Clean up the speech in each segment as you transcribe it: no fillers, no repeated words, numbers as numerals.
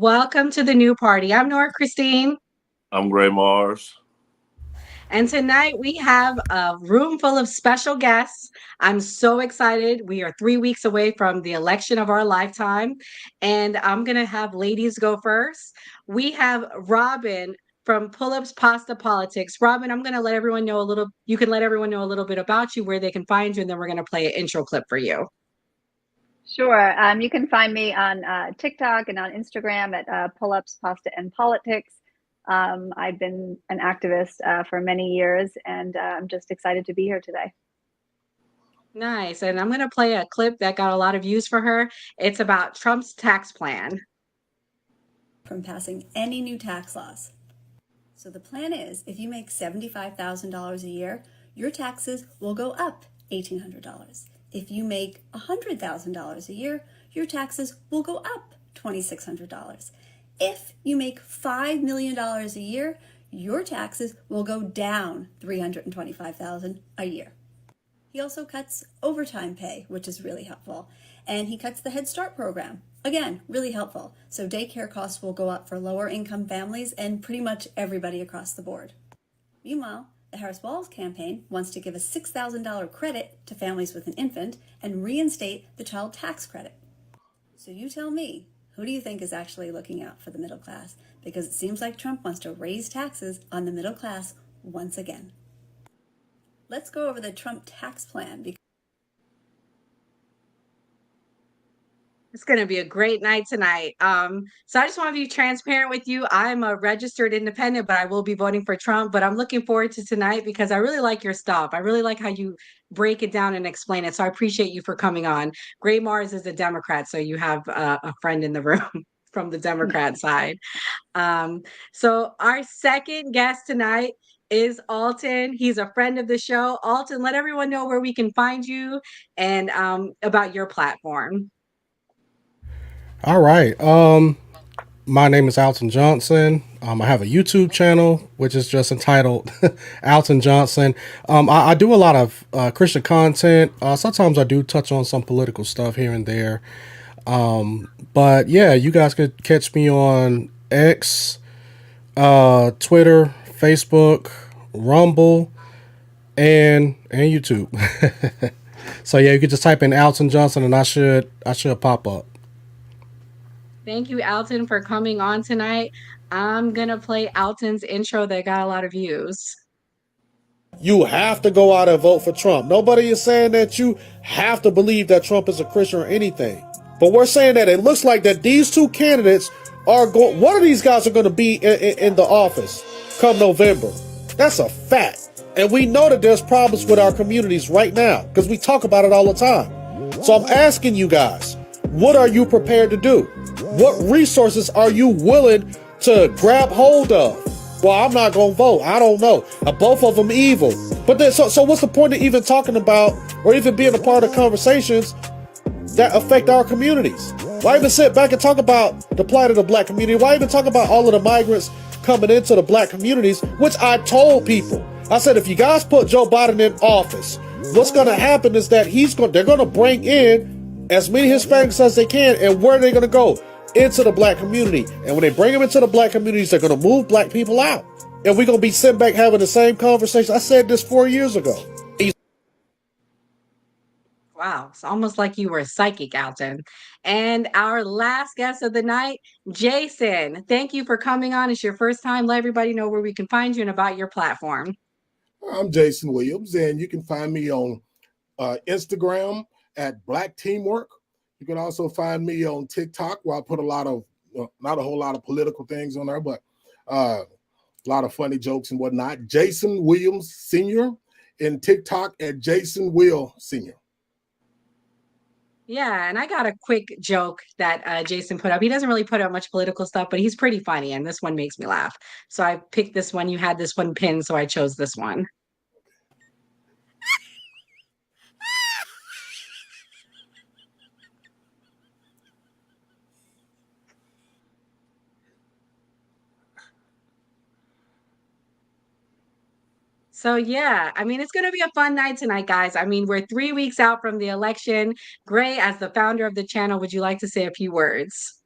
Welcome to the new party. I'm Nora Christine, I'm Gray Mars. and tonight we have a room full of special guests. I'm so excited. We are 3 weeks away from the election of our lifetime, and I'm going to have ladies go first. We have Robin from Pull Ups Pasta Politics. Robin, I'm going to let everyone know a little, you can let everyone know a little bit about you, where they can find you, and then we're going to play an intro clip for you. Sure. You can find me on TikTok and on Instagram at Pull-Ups, Pasta, and Politics. I've been an activist for many years, and I'm just excited to be here today. Nice. And I'm going to play a clip that got a lot of views for her. It's about Trump's tax plan. From passing any new tax laws. So the plan is, if you make $75,000 a year, your taxes will go up $1,800. If you make $100,000 a year, your taxes will go up $2,600. If you make $5 million a year, your taxes will go down $325,000 a year. He also cuts overtime pay, which is really helpful. And he cuts the Head Start program. Again, really helpful. So daycare costs will go up for lower income families and pretty much everybody across the board. Meanwhile, the Harris-Walz campaign wants to give a $6,000 credit to families with an infant and reinstate the child tax credit. So you tell me, who do you think is actually looking out for the middle class? Because it seems like Trump wants to raise taxes on the middle class once again. Let's go over the Trump tax plan. It's going to be a great night tonight. So I just want to be transparent with you. I'm a registered independent, but I will be voting for Trump. But I'm looking forward to tonight because I really like your stuff. I really like how you break it down and explain it. So I appreciate you for coming on. Gray Mars is a Democrat, so you have a friend in the room from the Democrat side. So our second guest tonight is Alton. He's a friend of the show. Alton, let everyone know where we can find you and about your platform. All right. My name is Alton Johnson. I have a YouTube channel which is just entitled Alton Johnson. I do a lot of Christian content. Sometimes I do touch on some political stuff here and there. But yeah, you guys could catch me on X, Twitter, Facebook, Rumble, and YouTube. So yeah, you could just type in Alton Johnson and I should pop up. Thank you, Alton, for coming on tonight. I'm going to play Alton's intro that got a lot of views. You have to go out and vote for Trump. Nobody is saying that you have to believe that Trump is a Christian or anything. But we're saying that it looks like that these two candidates are going, one of these guys are going to be in the office come November. That's a fact. And we know that there's problems with our communities right now because we talk about it all the time. So I'm asking you guys, what are you prepared to do? What resources are you willing to grab hold of? Well, I'm not going to vote. I don't know. Both of them evil. But then, so what's the point of even talking about or even being a part of conversations that affect our communities? Why even sit back and talk about the plight of the black community? Why even talk about all of the migrants coming into the black communities, which I told people. I said, if you guys put Joe Biden in office, what's going to happen is that they're going to bring in as many Hispanics as they can. And where are they going to go? Into the black community. And when they bring them into the black communities, they're going to move black people out. And we're going to be sitting back having the same conversation. I said this 4 years ago. Wow, it's almost like you were psychic, Alton. And our last guest of the night, Jason. Thank you for coming on. It's your first time. Let everybody know where we can find you and about your platform. I'm Jason Williams, and you can find me on Instagram at Black Teamwork. You can also find me on TikTok, where I put a lot of, not a whole lot of political things on there, but a lot of funny jokes and whatnot. Jason Williams Sr. in TikTok at Jason Will Sr. Yeah, and I got a quick joke that Jason put up. He doesn't really put up much political stuff, but he's pretty funny, and this one makes me laugh. So I picked this one. You had this one pinned, so I chose this one. So yeah, I mean, it's going to be a fun night tonight, guys. I mean, we're 3 weeks out from the election. Gray, as the founder of the channel, would you like to say a few words?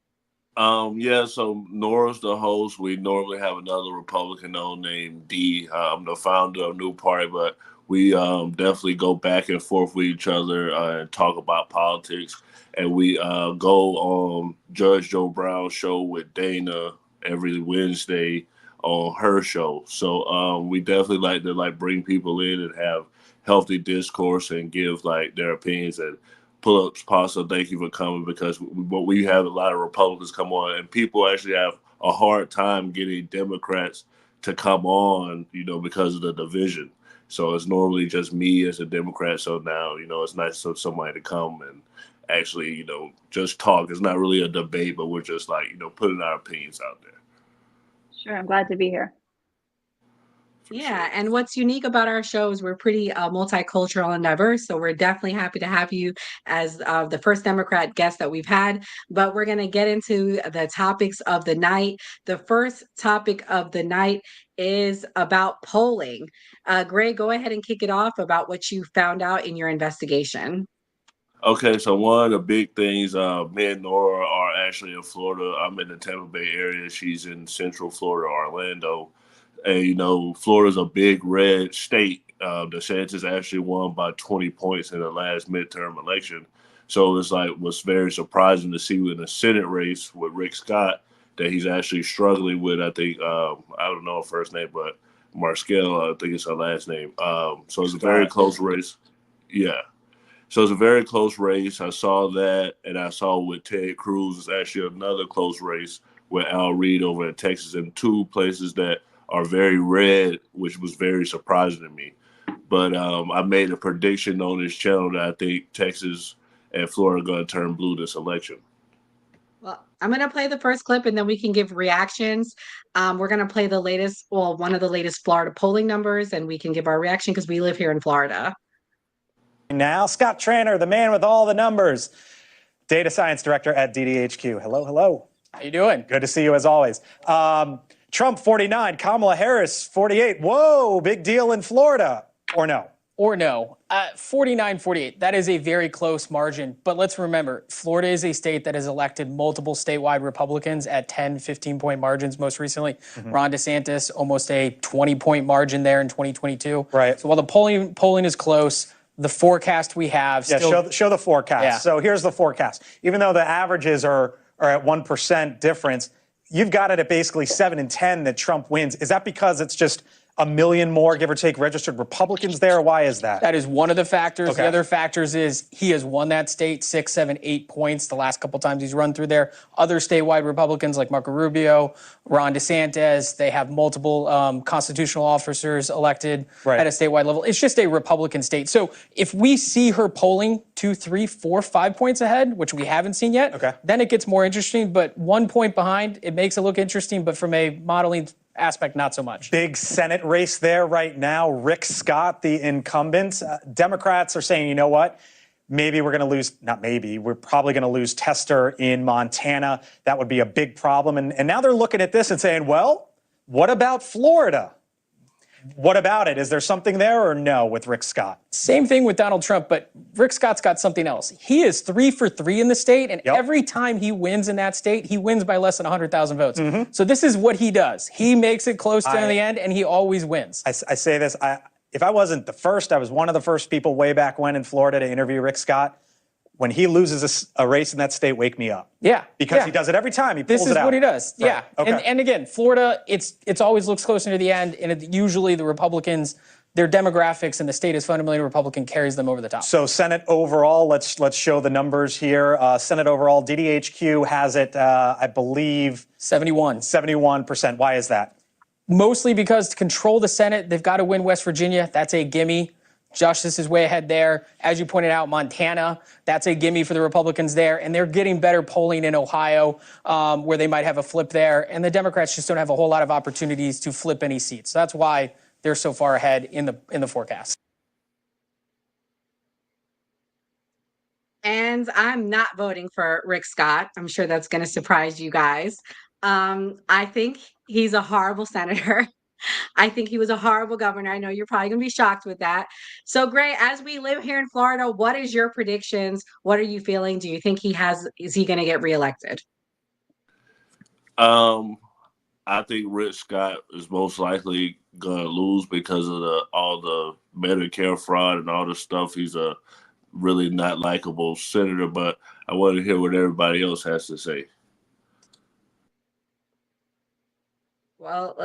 Yeah, so Nora's the host. We normally have another Republican on named D. I'm the founder of New Party, but we definitely go back and forth with each other and talk about politics. And we go on Judge Joe Brown's show with Dana every Wednesday on her show. So we definitely like to bring people in and have healthy discourse and give their opinions. And pull-ups, Pastor, thank you for coming, because we have a lot of Republicans come on, and people actually have a hard time getting Democrats to come on, because of the division. So it's normally just me as a Democrat. So now, it's nice for somebody to come and actually, just talk. It's not really a debate, but we're just putting our opinions out there. Sure, I'm glad to be here. Yeah, and what's unique about our show is we're pretty multicultural and diverse, so we're definitely happy to have you as the first Democrat guest that we've had. But we're going to get into the topics of the night. The first topic of the night is about polling. Gray, go ahead and kick it off about what you found out in your investigation. Okay, so one of the big things, me and Nora are actually in Florida. I'm in the Tampa Bay area. She's in Central Florida, Orlando. And, Florida's a big red state. DeSantis actually won by 20 points in the last midterm election. So it's was very surprising to see in the Senate race with Rick Scott that he's actually struggling with, I think, I don't know her first name, but Marskell, I think it's her last name. So it's a very close race. Yeah. So it's a very close race. I saw that, and I saw with Ted Cruz, it's actually another close race with Al Reed over in Texas, and two places that are very red, which was very surprising to me. But I made a prediction on this channel that I think Texas and Florida are going to turn blue this election. Well, I'm going to play the first clip and then we can give reactions. We're going to play one of the latest Florida polling numbers, and we can give our reaction because we live here in Florida. Now, Scott Tranter, the man with all the numbers, data science director at DDHQ. Hello, hello. How you doing? Good to see you as always. Trump 49, Kamala Harris 48. Whoa, big deal in Florida, or no? Or no. 49-48. That is a very close margin. But let's remember, Florida is a state that has elected multiple statewide Republicans at 10, 15-point margins most recently. Mm-hmm. Ron DeSantis, almost a 20-point margin there in 2022. Right. So while the polling is close, the forecast we have still... show the forecast. Yeah. So here's the forecast. Even though the averages are at 1% difference, you've got it at basically 7 and 10 that Trump wins. Is that because it's just a million more, give or take, registered Republicans there? Why is that? That is one of the factors. Okay. The other factors is he has won that state 6, 7, 8 points the last couple times he's run through there. Other statewide Republicans like Marco Rubio, Ron DeSantis, they have multiple constitutional officers elected at a statewide level. It's just a Republican state. So if we see her polling 2, 3, 4, 5 points ahead, which we haven't seen yet, then it gets more interesting. But 1 point behind, it makes it look interesting. But from a modeling aspect, not so much. Big Senate race there right now. Rick Scott, the incumbent. Democrats are saying, you know what? Maybe we're going to lose, not maybe, we're probably going to lose Tester in Montana. That would be a big problem. And now they're looking at this and saying, well, what about Florida? What about it? Is there something there or no with Rick Scott? Same thing with Donald Trump, but Rick Scott's got something else. He is 3 for 3 in the state, and every time he wins in that state, he wins by less than 100,000 votes. Mm-hmm. So this is what he does. He makes it close to the end, and he always wins. I say this, if I wasn't the first, I was one of the first people way back when in Florida to interview Rick Scott. When he loses a race in that state, wake me up. Yeah. Because he does it every time. He pulls it out. This is what he does. Right. Yeah. Okay. And again, Florida, it's always looks closer to the end. And usually the Republicans, their demographics and the state is fundamentally Republican carries them over the top. So Senate overall, let's show the numbers here. Senate overall, DDHQ has it, I believe, 71%. Why is that? Mostly because to control the Senate, they've got to win West Virginia. That's a gimme. Justice is way ahead there. As you pointed out, Montana, that's a gimme for the Republicans there. And they're getting better polling in Ohio, where they might have a flip there. And the Democrats just don't have a whole lot of opportunities to flip any seats. So that's why they're so far ahead in the forecast. And I'm not voting for Rick Scott. I'm sure that's going to surprise you guys. I think he's a horrible senator. I think he was a horrible governor. I know you're probably going to be shocked with that. So, Gray, as we live here in Florida, what is your predictions? What are you feeling? Do you think is he going to get reelected? I think Rick Scott is most likely gonna lose because of all the Medicare fraud and all the stuff. He's a really not likable senator, but I want to hear what everybody else has to say. Well,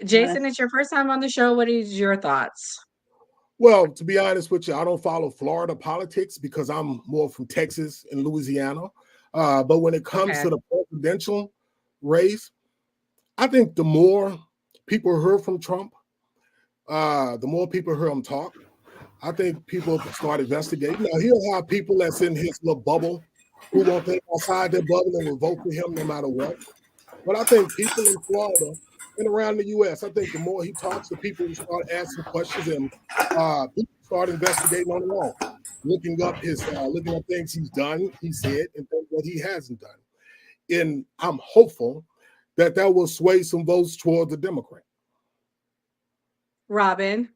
Jason, it's your first time on the show. What is your thoughts? Well, to be honest with you, I don't follow Florida politics because I'm more from Texas and Louisiana. But when it comes to the presidential race, I think the more people hear from Trump, the more people hear him talk. I think people start investigating. Now, he'll have people that's in his little bubble who won't think outside their bubble and will vote for him no matter what. But I think people in Florida and around the U.S., I think the more he talks, the people will start asking questions and people start investigating on their own, looking up things he's done, he said, and things that he hasn't done. And I'm hopeful that will sway some votes toward the Democrat. Robin.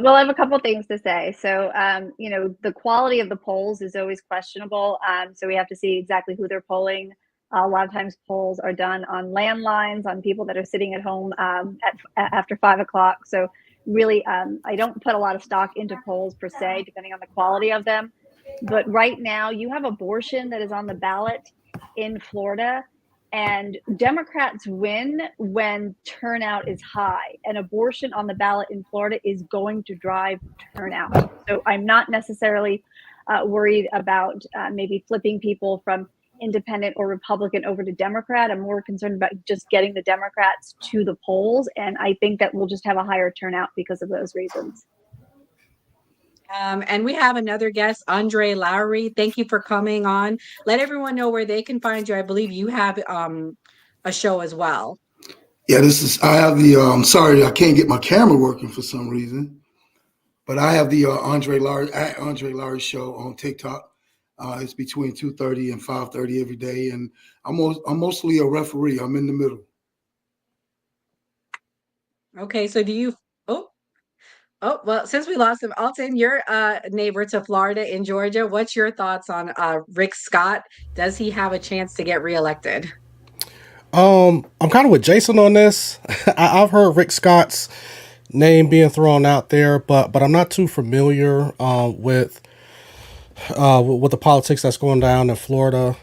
Well, I have a couple things to say. So, the quality of the polls is always questionable. So we have to see exactly who they're polling. A lot of times polls are done on landlines, on people that are sitting at home after 5 o'clock. So really, I don't put a lot of stock into polls per se, depending on the quality of them. But right now, you have abortion that is on the ballot in Florida. And Democrats win when turnout is high, and abortion on the ballot in Florida is going to drive turnout. So I'm not necessarily worried about maybe flipping people from independent or Republican over to Democrat. I'm more concerned about just getting the Democrats to the polls. And I think that we'll just have a higher turnout because of those reasons. And we have another guest, Andre Lowry. Thank you for coming on. Let everyone know where they can find you. I believe you have a show as well. Yeah, I have the, sorry, I can't get my camera working for some reason, but I have the Andre Lowry show on TikTok. It's between 2:30 and 5:30 every day. And I'm mostly a referee. I'm in the middle. Okay, so do you, Oh, well, since we lost him, Alton, you're a neighbor to Florida in Georgia. What's your thoughts on Rick Scott? Does he have a chance to get reelected? I'm kind of with Jason on this. I've heard Rick Scott's name being thrown out there, but I'm not too familiar with the politics that's going down in Florida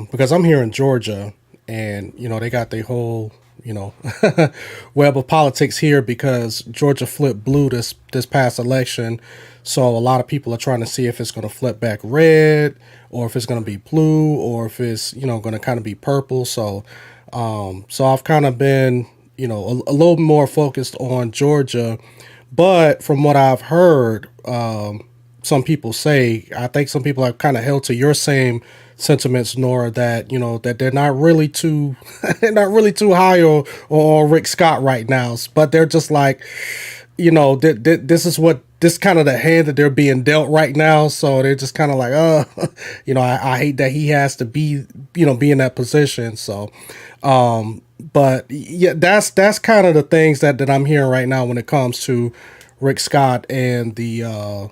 because I'm here in Georgia, and they got their whole web of politics here because Georgia flipped blue this past election. So a lot of people are trying to see if it's going to flip back red or if it's going to be blue or if it's, going to kind of be purple. So I've kind of been, a little more focused on Georgia, but from what I've heard, some people say, I think some people have kind of held to your same sentiments, Nora, that that they're not really too high on Rick Scott right now, but they're just like, this kind of the hand that they're being dealt right now, so they're just kind of like, I hate that he has to be in that position. So but yeah, that's kind of the things that I'm hearing right now when it comes to Rick Scott and the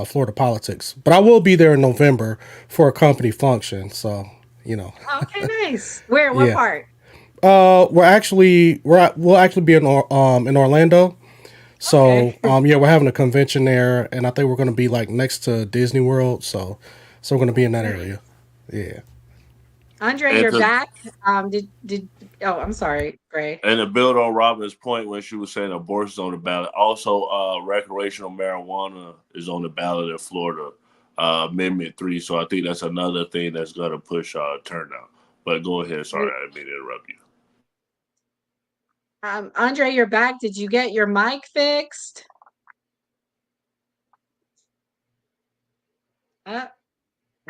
Florida politics. But I will be there in November for a company function. So, Okay, nice. Where? What part? We'll actually be in Orlando. So, Okay. we're having a convention there, and I think we're going to be like next to Disney World. So we're going to be in that area. Yeah. Andre, you're back. I'm sorry, Gray. And to build on Robin's point when she was saying abortion's on the ballot, also recreational marijuana is on the ballot in Florida, Amendment 3. So I think that's another thing that's going to push turnout. But go ahead. Sorry, I didn't mean to interrupt you. Andre, you're back. Did you get your mic fixed? I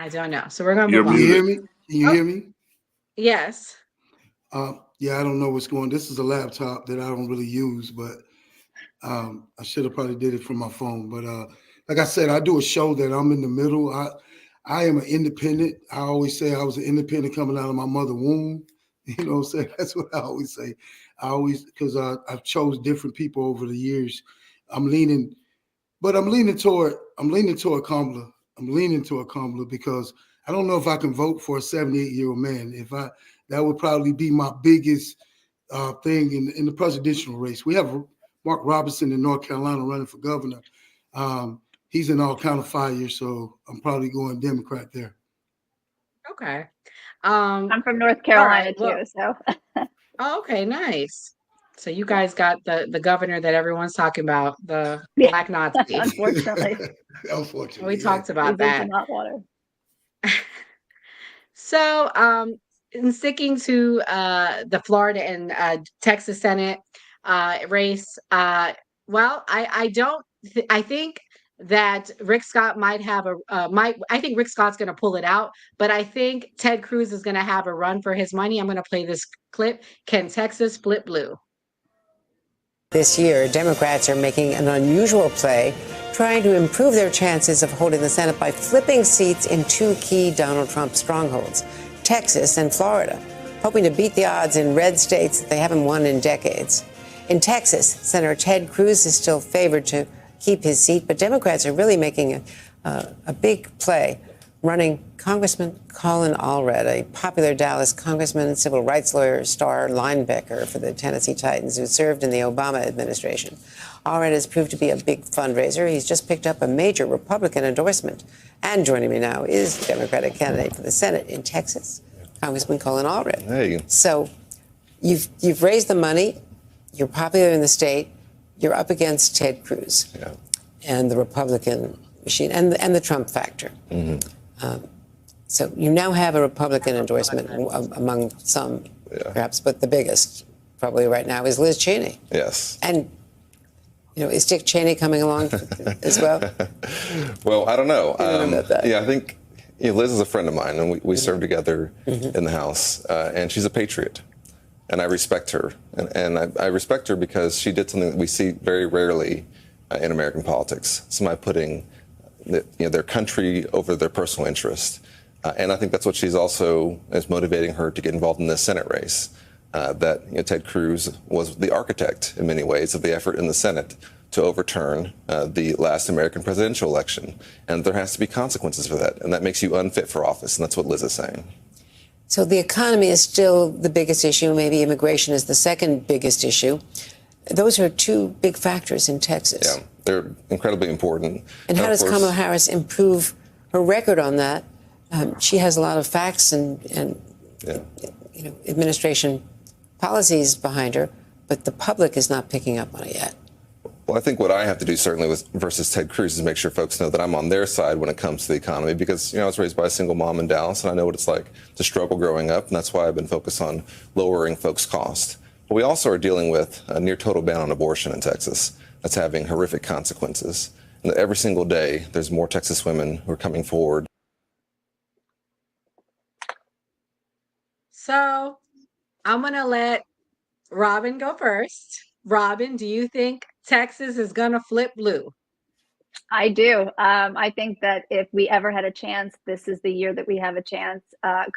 don't know. So we're going to move on. Can you hear me? Can you hear me? Yes. Yeah, I don't know what's going on. This is a laptop that I don't really use, but I should have probably did it from my phone. But like I said, I do a show that I'm in the middle. I am an independent. I always say I was an independent coming out of my mother's womb. You know what I'm saying? That's what I always say. Because I've chose different people over the years. I'm leaning toward Kamala. I'm leaning toward Kamala because I don't know if I can vote for a 78-year-old man. That would probably be my biggest thing in the presidential race. We have Mark Robertson in North Carolina running for governor. He's in all kind of fire, so I'm probably going Democrat there. Okay. I'm from North All Carolina right. Well, too, so oh, okay, nice. So you guys got the governor that everyone's talking about, the yeah, Black Nazi. unfortunately, We Unfortunately, yeah. talked about he's in that. some hot water. So, in sticking to the Florida and Texas Senate race, well, I don't. I think that Rick Scott might have a might. I think Rick Scott's going to pull it out, but I think Ted Cruz is going to have a run for his money. I'm going to play this clip. Can Texas flip blue? This year, Democrats are making an unusual play, trying to improve their chances of holding the Senate by flipping seats in two key Donald Trump strongholds, Texas and Florida, hoping to beat the odds in red states that they haven't won in decades. In Texas, Senator Ted Cruz is still favored to keep his seat, but Democrats are really making a big play, running Congressman Colin Alred, a popular Dallas congressman, civil rights lawyer, star linebacker for the Tennessee Titans, who served in the Obama administration. Alred has proved to be a big fundraiser. He's just picked up a major Republican endorsement. And joining me now is the Democratic candidate for the Senate in Texas, Congressman Colin Alred. Hey. So you've raised the money. You're popular in the state. You're up against Ted Cruz and the Republican machine and the Trump factor. Mm-hmm. So you now have a Republican endorsement among some, perhaps, but the biggest probably right now is Liz Cheney. Yes. And, is Dick Cheney coming along as well? Well, I don't know. About that. Yeah, I think Liz is a friend of mine, and we served together in the House, and she's a patriot. And I respect her. And I respect her because she did something that we see very rarely in American politics, somebody putting their country over their personal interest. And I think that's what she's also is motivating her to get involved in this Senate race. That Ted Cruz was the architect in many ways of the effort in the Senate to overturn the last American presidential election. And there has to be consequences for that. And that makes you unfit for office. And that's what Liz is saying. So the economy is still the biggest issue. Maybe immigration is the second biggest issue. Those are two big factors in Texas. Yeah, they're incredibly important. And how does Kamala Harris improve her record on that? She has a lot of facts and administration policies behind her, but the public is not picking up on it yet. Well, I think what I have to do certainly versus Ted Cruz is make sure folks know that I'm on their side when it comes to the economy because, I was raised by a single mom in Dallas and I know what it's like to struggle growing up. And that's why I've been focused on lowering folks' costs. But we also are dealing with a near total ban on abortion in Texas that's having horrific consequences. And every single day, there's more Texas women who are coming forward. So I'm going to let Robin go first. Robin, do you think Texas is going to flip blue? I do. I think that if we ever had a chance, this is the year that we have a chance.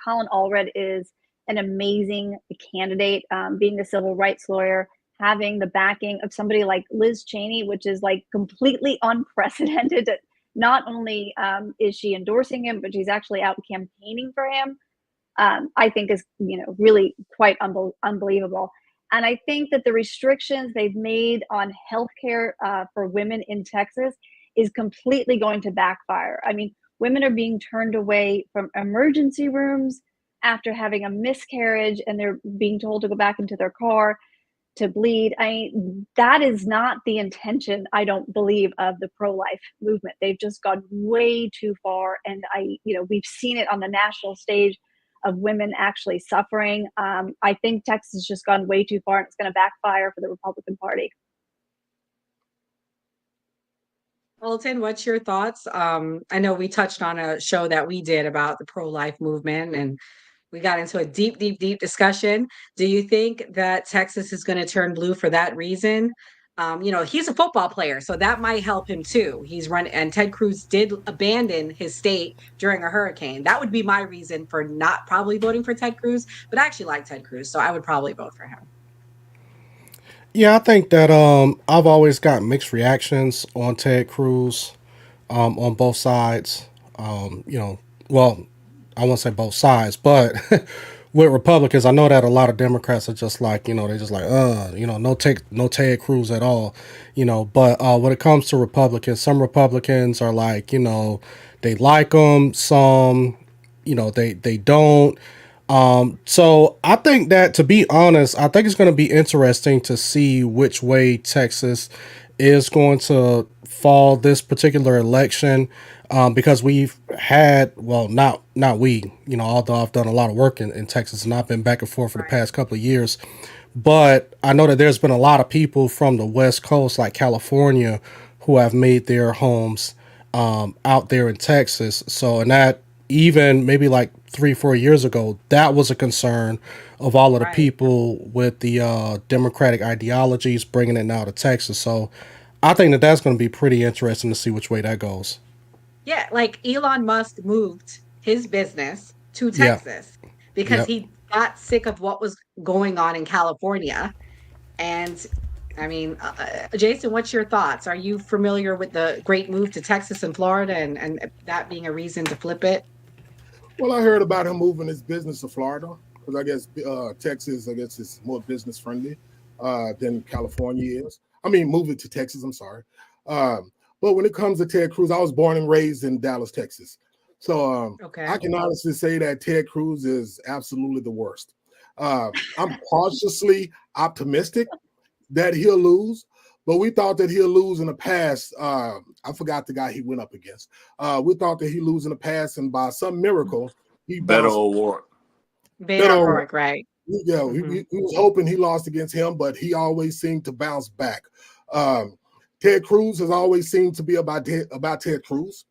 Colin Alred is an amazing candidate, being a civil rights lawyer, having the backing of somebody like Liz Cheney, which is like completely unprecedented. Not only is she endorsing him, but she's actually out campaigning for him. I think is, really quite unbelievable. And I think that the restrictions they've made on healthcare for women in Texas is completely going to backfire. I mean, women are being turned away from emergency rooms after having a miscarriage, and they're being told to go back into their car to bleed. That is not the intention, I don't believe, of the pro-life movement. They've just gone way too far. And we've seen it on the national stage of women actually suffering. I think Texas has just gone way too far, and it's going to backfire for the Republican Party. Alton, what's your thoughts? I know we touched on a show that we did about the pro-life movement, and we got into a deep discussion. Do you think that Texas is going to turn blue for that reason? He's a football player, so that might help him too. He's run, and Ted Cruz did abandon his state during a hurricane. That would be my reason for not probably voting for Ted Cruz, but I actually like Ted Cruz, so I would probably vote for him. Yeah, I think that I've always got mixed reactions on Ted Cruz on both sides. I won't say both sides, but with Republicans, I know that a lot of Democrats are just like, they're just like, no Ted Cruz at all, But when it comes to Republicans, some Republicans are like, they like them, some, they don't. So I think that, to be honest, I think it's going to be interesting to see which way Texas is going to fall this particular election, because we've had, well, not we, although I've done a lot of work in Texas and I've been back and forth for the past couple of years, but I know that there's been a lot of people from the West Coast, like California, who have made their homes out there in Texas. So, and that, even maybe like 3-4 years ago, that was a concern of all of the people with the Democratic ideologies bringing it now to Texas. So I think that that's going to be pretty interesting to see which way that goes. Yeah, like Elon Musk moved his business to Yeah. Texas because Yep. he got sick of what was going on in California. And I mean, Jason, what's your thoughts? Are you familiar with the great move to Texas and Florida, and that being a reason to flip it? Well, I heard about him moving his business to Florida because I guess Texas, is more business friendly than California is. I mean, move it to Texas. I'm sorry. But when it comes to Ted Cruz, I was born and raised in Dallas, Texas. So Okay. I can honestly say that Ted Cruz is absolutely the worst. I'm cautiously optimistic that he'll lose, but we thought that he'll lose in the past. I forgot the guy he went up against. We thought that he'd lose in the past, and by some miracle, he Beto bounced. O'Rourke. Beto O'Rourke, right? Yeah, Mhm. he was hoping he lost against him, but he always seemed to bounce back. Ted Cruz has always seemed to be about Ted Cruz,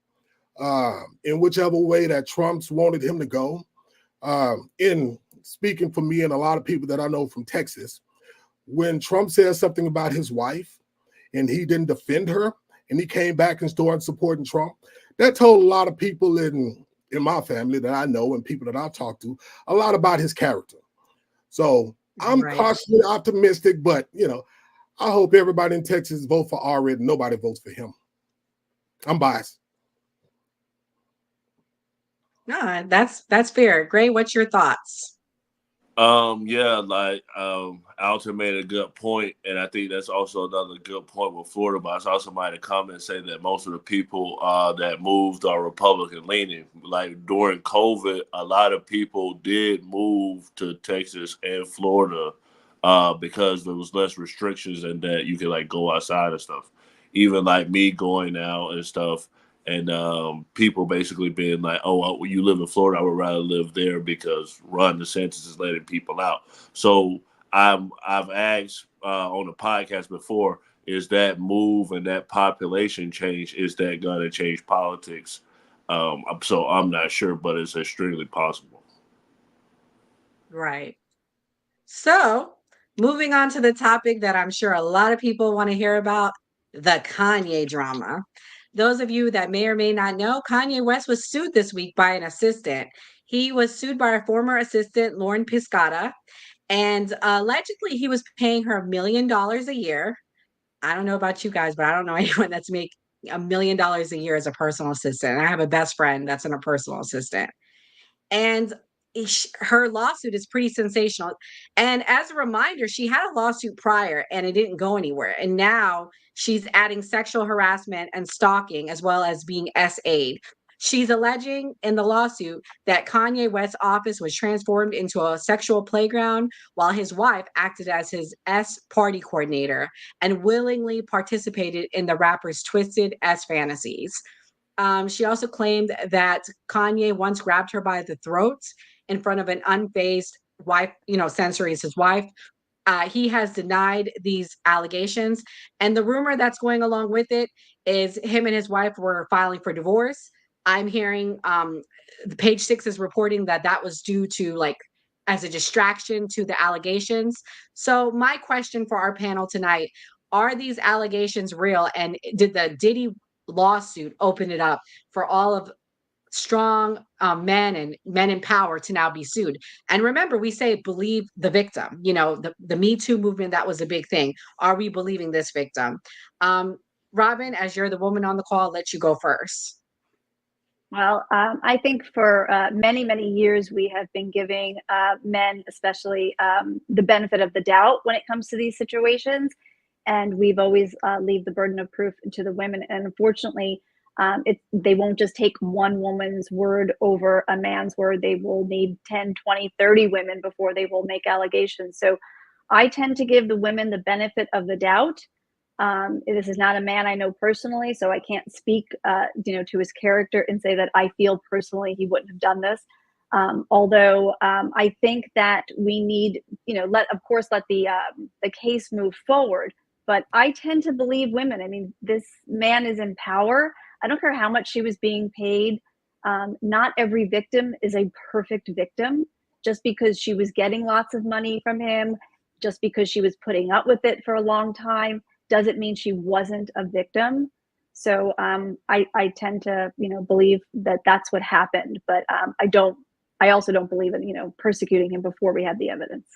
in whichever way that Trump's wanted him to go. In speaking for me and a lot of people that I know from Texas, when Trump said something about his wife and he didn't defend her and he came back and started supporting Trump, that told a lot of people in my family that I know and people that I've talked to a lot about his character. So I'm cautiously optimistic, but I hope everybody in Texas vote for Alred and nobody votes for him. I'm biased. No, that's fair. Gray, what's your thoughts? Yeah, like Alton made a good point, and I think that's also another good point with Florida. But I saw somebody come and say that most of the people that moved are Republican leaning. Like during COVID, a lot of people did move to Texas and Florida because there was less restrictions and that you could like go outside and stuff. Even like me going out and stuff. And people basically being like, "Oh, well, you live in Florida. I would rather live there because Ron DeSantis is letting people out." So I've asked on the podcast before, is that move and that population change, is that going to change politics? So I'm not sure, but it's extremely possible. Right. So, moving on to the topic that I'm sure a lot of people want to hear about, the Kanye drama. Those of you that may or may not know, Kanye West was sued this week by an assistant. He was sued by a former assistant, Lauren Piscata, and allegedly he was paying her $1 million a year. I don't know about you guys, but I don't know anyone that's making $1 million a year as a personal assistant. I have a best friend that's a personal assistant. And her lawsuit is pretty sensational. And as a reminder, she had a lawsuit prior and it didn't go anywhere. And now she's adding sexual harassment and stalking as well as being SA'd. She's alleging in the lawsuit that Kanye West's office was transformed into a sexual playground while his wife acted as his S party coordinator and willingly participated in the rapper's twisted S fantasies. She also claimed that Kanye once grabbed her by the throat in front of an unfazed wife, censoring his wife. He has denied these allegations. And the rumor that's going along with it is him and his wife were filing for divorce. I'm hearing the Page Six is reporting that that was due to as a distraction to the allegations. So my question for our panel tonight, are these allegations real? And did the Diddy lawsuit open it up for all of strong men and men in power to now be sued? And remember, we say believe the victim. The Me Too movement, that was a big thing. Are we believing this victim? Robin, as you're the woman on the call, I'll let you go first. Well, I think for many, many years, we have been giving men, especially, the benefit of the doubt when it comes to these situations. And we've always leave the burden of proof to the women. And unfortunately, they won't just take one woman's word over a man's word. They will need 10, 20, 30 women before they will make allegations. So I tend to give the women the benefit of the doubt. This is not a man I know personally, so I can't speak, to his character and say that I feel personally he wouldn't have done this. Although I think that we need, let the case move forward. But I tend to believe women. I mean, this man is in power. I don't care how much she was being paid. Not every victim is a perfect victim. Just because she was getting lots of money from him, just because she was putting up with it for a long time, doesn't mean she wasn't a victim. So I tend to, believe that that's what happened, but I also don't believe in, persecuting him before we had the evidence.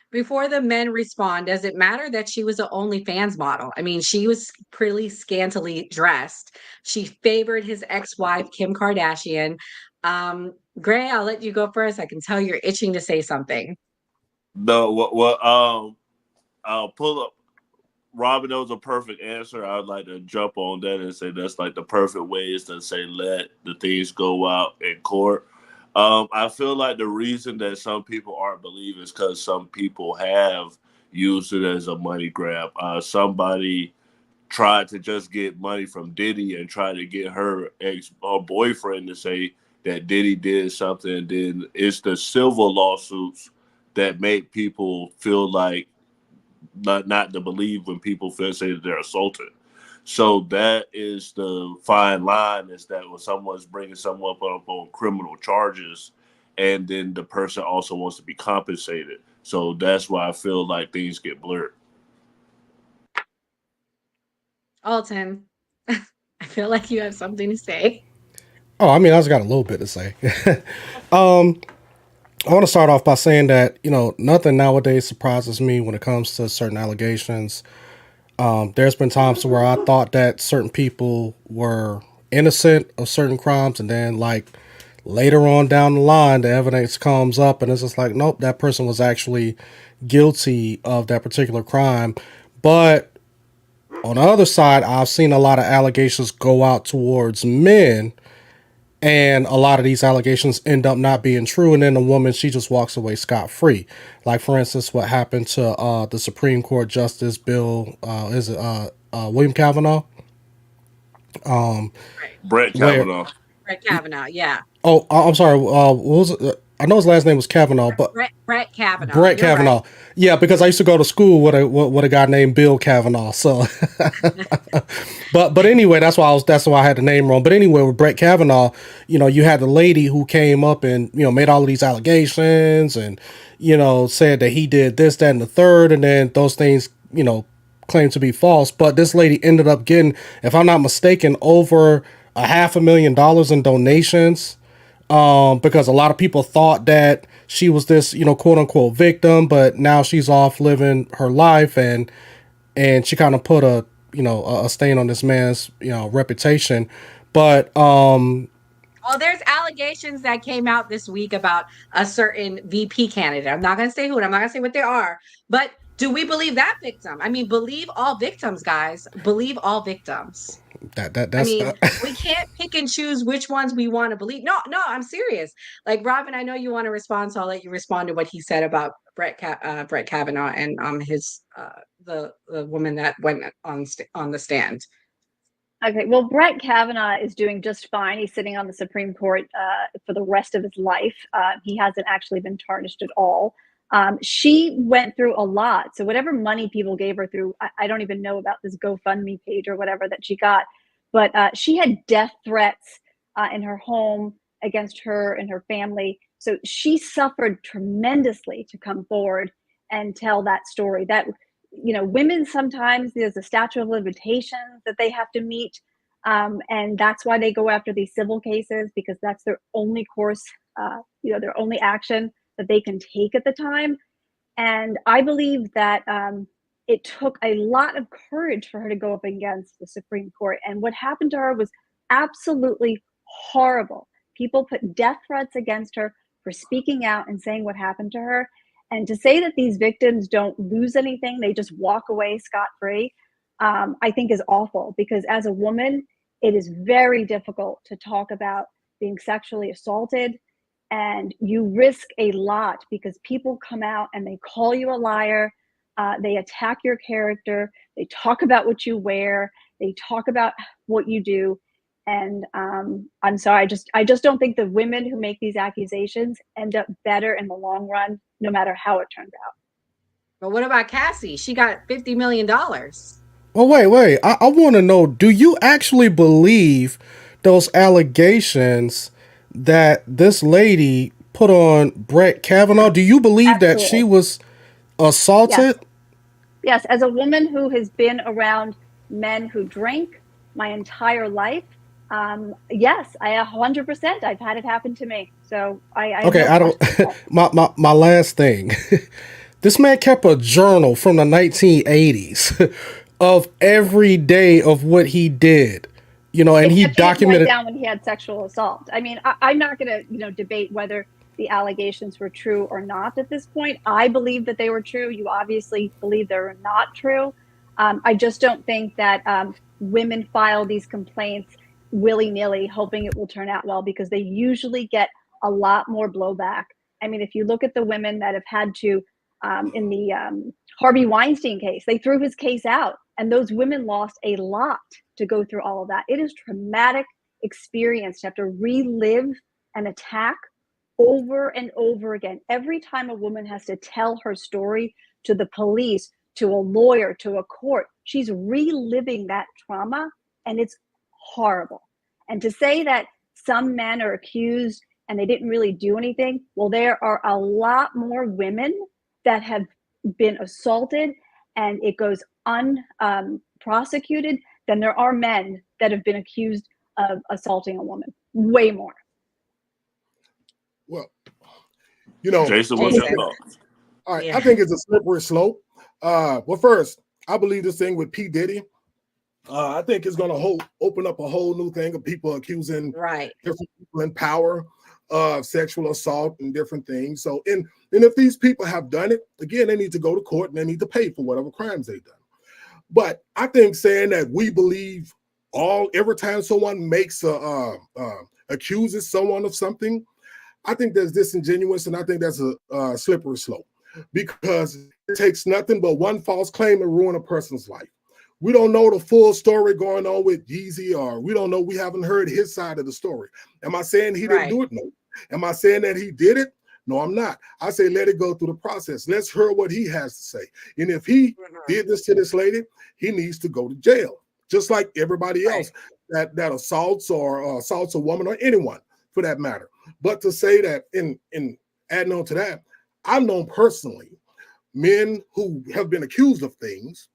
Before the men respond, does it matter that she was an OnlyFans model? I mean, she was pretty scantily dressed. She favored his ex-wife, Kim Kardashian. Gray, I'll let you go first. I can tell you're itching to say something. No, I'll pull up. Robin, that was a perfect answer. I'd like to jump on that and say that's like the perfect way is to say let the things go out in court. I feel like the reason that some people aren't believing is because some people have used it as a money grab. Somebody tried to just get money from Diddy and try to get her boyfriend to say that Diddy did something. Then it's the civil lawsuits that make people feel like not to believe when people say that they're assaulted. So that is the fine line, is that when someone's bringing someone up on criminal charges and then the person also wants to be compensated. So that's why I feel like things get blurred. Alton, I feel like you have something to say. Oh, I mean, I just got a little bit to say. I want to start off by saying that, nothing nowadays surprises me when it comes to certain allegations. There's been times where I thought that certain people were innocent of certain crimes, and then like later on down the line, the evidence comes up and it's just like, nope, that person was actually guilty of that particular crime. But on the other side, I've seen a lot of allegations go out towards men, and a lot of these allegations end up not being true, and then the woman, she just walks away scot-free. Like, for instance, what happened to the Supreme Court Justice Bill, William Kavanaugh? Brett Where, Kavanaugh. Brett Kavanaugh, yeah. oh, I'm sorry, what was it? I know his last name was Kavanaugh, but Brett Kavanaugh. Brett You're Kavanaugh. right. Yeah, because I used to go to school with a guy named Bill Kavanaugh. So, but anyway, that's why I had the name wrong. But anyway, with Brett Kavanaugh, you had the lady who came up and made all of these allegations and said that he did this, that, and the third, and then those things claimed to be false. But this lady ended up getting, if I'm not mistaken, over $500,000 in donations. Because a lot of people thought that she was this, quote unquote victim, but now she's off living her life, and she kind of put a stain on this man's, reputation. But Well, there's allegations that came out this week about a certain VP candidate. I'm not going to say who, and I'm not going to say what they are, but do we believe that victim? I mean, believe all victims, guys. Believe all victims. that's I mean, we can't pick and choose which ones we want to believe. No, I'm serious. Like, Robin, I know you want to respond, so I'll let you respond to what he said about Brett Kavanaugh and his the woman that went on the stand. Okay, well, Brett Kavanaugh is doing just fine. He's sitting on the Supreme Court for the rest of his life. He hasn't actually been tarnished at all. She went through a lot. So whatever money people gave her through, I don't even know about this GoFundMe page or whatever that she got, but she had death threats in her home against her and her family. So she suffered tremendously to come forward and tell that story. That women, sometimes there's a statute of limitations that they have to meet. And that's why they go after these civil cases, because that's their only course, their only action that they can take at the time. And I believe that it took a lot of courage for her to go up against the Supreme Court. And what happened to her was absolutely horrible. People put death threats against her for speaking out and saying what happened to her. And to say that these victims don't lose anything, they just walk away scot-free, I think is awful, because as a woman, it is very difficult to talk about being sexually assaulted, and you risk a lot because people come out and they call you a liar, they attack your character, they talk about what you wear, they talk about what you do. And I'm sorry, I just don't think the women who make these accusations end up better in the long run, no matter how it turns out. But what about Cassie? She got $50 million. Well, wait. I want to know, do you actually believe those allegations that this lady put on Brett Kavanaugh? Do you believe that she was assaulted? Yes, as a woman who has been around men who drink my entire life, yes, I 100%. I've had it happen to me. So I don't. my last thing. This man kept a journal from the 1980s of every day of what he did. And he documented down when he had sexual assault. I mean, I'm not going to, debate whether the allegations were true or not at this point. I believe that they were true. You obviously believe they were not true. I just don't think that women file these complaints willy-nilly, hoping it will turn out well, because they usually get a lot more blowback. I mean, if you look at the women that have had to, in the Harvey Weinstein case, they threw his case out, and those women lost a lot to go through all of that. It is traumatic experience to have to relive an attack over and over again. Every time a woman has to tell her story to the police, to a lawyer, to a court, she's reliving that trauma, and it's horrible. And to say that some men are accused and they didn't really do anything, well, there are a lot more women that have been assaulted and it goes unprosecuted than there are men that have been accused of assaulting a woman. Way more. Well, Jason, what's your thoughts? All right, I think it's a slippery slope. Well, first, I believe this thing with P Diddy. I think it's going to open up a whole new thing of people accusing different people in power of sexual assault and different things. So, and if these people have done it, again, they need to go to court and they need to pay for whatever crimes they've done. But I think saying that we believe every time someone makes accuses someone of something, I think that's disingenuous, and I think that's a slippery slope, because it takes nothing but one false claim to ruin a person's life. We don't know the full story going on with Yeezy, or we haven't heard his side of the story. Am I saying he didn't do it? No. Am I saying that he did it? No, I'm not. I say let it go through the process. Let's hear what he has to say. And if he did this to this lady, he needs to go to jail, just like everybody else that assaults or assaults a woman or anyone for that matter. But to say that, in adding on to that, I've known personally men who have been accused of things,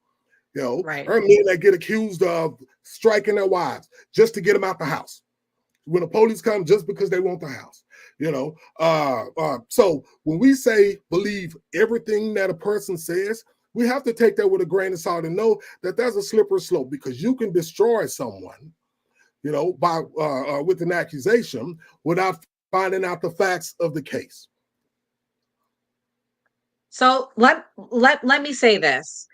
or men that get accused of striking their wives just to get them out the house. When the police come, just because they want the house, So when we say believe everything that a person says, we have to take that with a grain of salt and know that there's a slippery slope, because you can destroy someone, by with an accusation without finding out the facts of the case. So let me say this.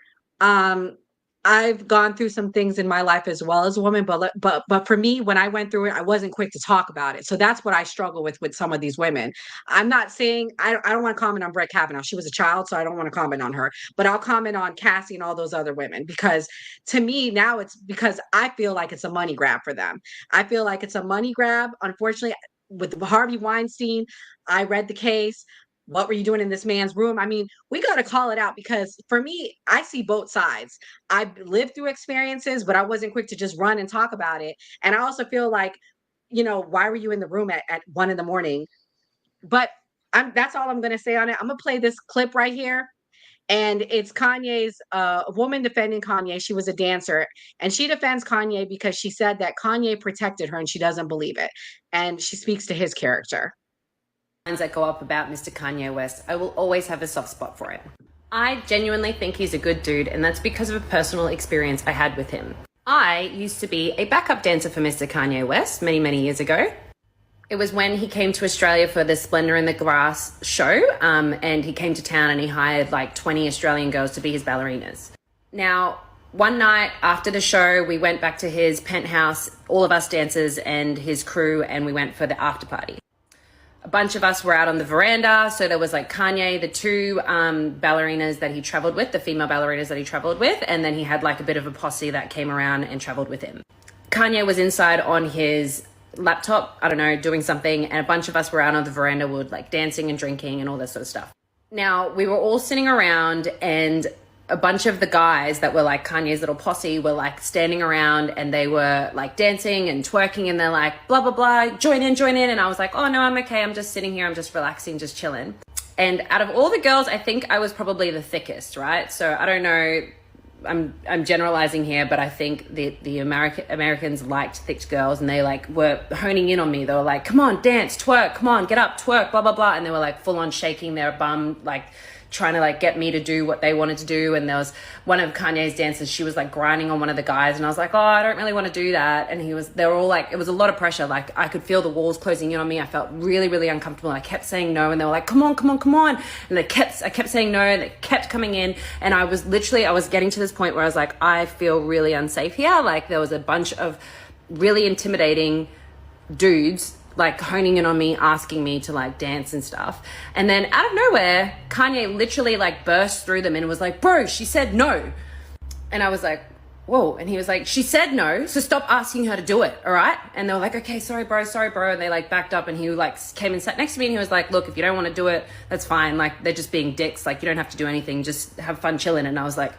I've gone through some things in my life as well as a woman, but for me, when I went through it, I wasn't quick to talk about it. So that's what I struggle with some of these women. I'm not saying I don't want to comment on Brett Kavanaugh. She was a child, so I don't want to comment on her. But I'll comment on Cassie and all those other women, because to me now it's because I feel like it's a money grab for them. I feel like it's a money grab. Unfortunately, with Harvey Weinstein, I read the case. What were you doing in this man's room? I mean, we got to call it out, because for me, I see both sides. I've lived through experiences, but I wasn't quick to just run and talk about it. And I also feel like, why were you in the room at 1 a.m? But that's all I'm going to say on it. I'm going to play this clip right here. And it's Kanye's, a woman defending Kanye. She was a dancer, and she defends Kanye because she said that Kanye protected her, and she doesn't believe it. And she speaks to his character. That go up about Mr. Kanye West, I will always have a soft spot for it. I genuinely think he's a good dude, and that's because of a personal experience I had with him. I used to be a backup dancer for Mr. Kanye West many, many years ago. It was when he came to Australia for the Splendor in the Grass show, and he came to town and he hired like 20 Australian girls to be his ballerinas. Now, one night after the show, we went back to his penthouse, all of us dancers and his crew, and we went for the after party. A bunch of us were out on the veranda, so there was like Kanye, the two ballerinas that he traveled with, the female ballerinas that he traveled with, and then he had like a bit of a posse that came around and traveled with him. Kanye was inside on his laptop, I don't know, doing something, and a bunch of us were out on the veranda, we were like dancing and drinking and all this sort of stuff. Now, we were all sitting around, and a bunch of the guys that were like Kanye's little posse were like standing around, and they were like dancing and twerking, and they're like, blah, blah, blah, join in. And I was like, oh no, I'm okay. I'm just sitting here. I'm just relaxing, just chilling. And out of all the girls, I think I was probably the thickest, right? So I don't know, I'm generalizing here, but I think the Americans liked thick girls, and they like were honing in on me. They were like, come on, dance, twerk, come on, get up, twerk, blah, blah, blah. And they were like full on shaking their bum, like trying to like get me to do what they wanted to do. And there was one of Kanye's dancers, she was like grinding on one of the guys, and I was like, oh, I don't really want to do that. And they were all like, it was a lot of pressure. Like I could feel the walls closing in on me. I felt really, really uncomfortable. And I kept saying no, and they were like, come on, come on, come on. And I kept saying no, and they kept coming in. And I was getting to this point where I was like, I feel really unsafe here. Like there was a bunch of really intimidating dudes like honing in on me, asking me to like dance and stuff. And then out of nowhere, Kanye literally like burst through them and was like, bro, she said no. And I was like, whoa. And he was like, she said no, so stop asking her to do it, all right? And they were like, okay, sorry bro. And they like backed up, and he like came and sat next to me, and he was like, look, if you don't want to do it, that's fine. Like they're just being dicks. Like you don't have to do anything, just have fun chilling. And I was like,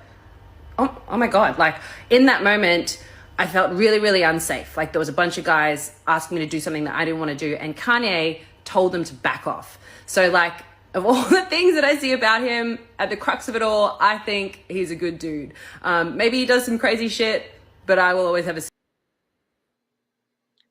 oh my God. Like in that moment, I felt really, really unsafe. Like there was a bunch of guys asking me to do something that I didn't want to do, and Kanye told them to back off. So like of all the things that I see about him, at the crux of it all, I think he's a good dude. Maybe he does some crazy shit, but I will always have a...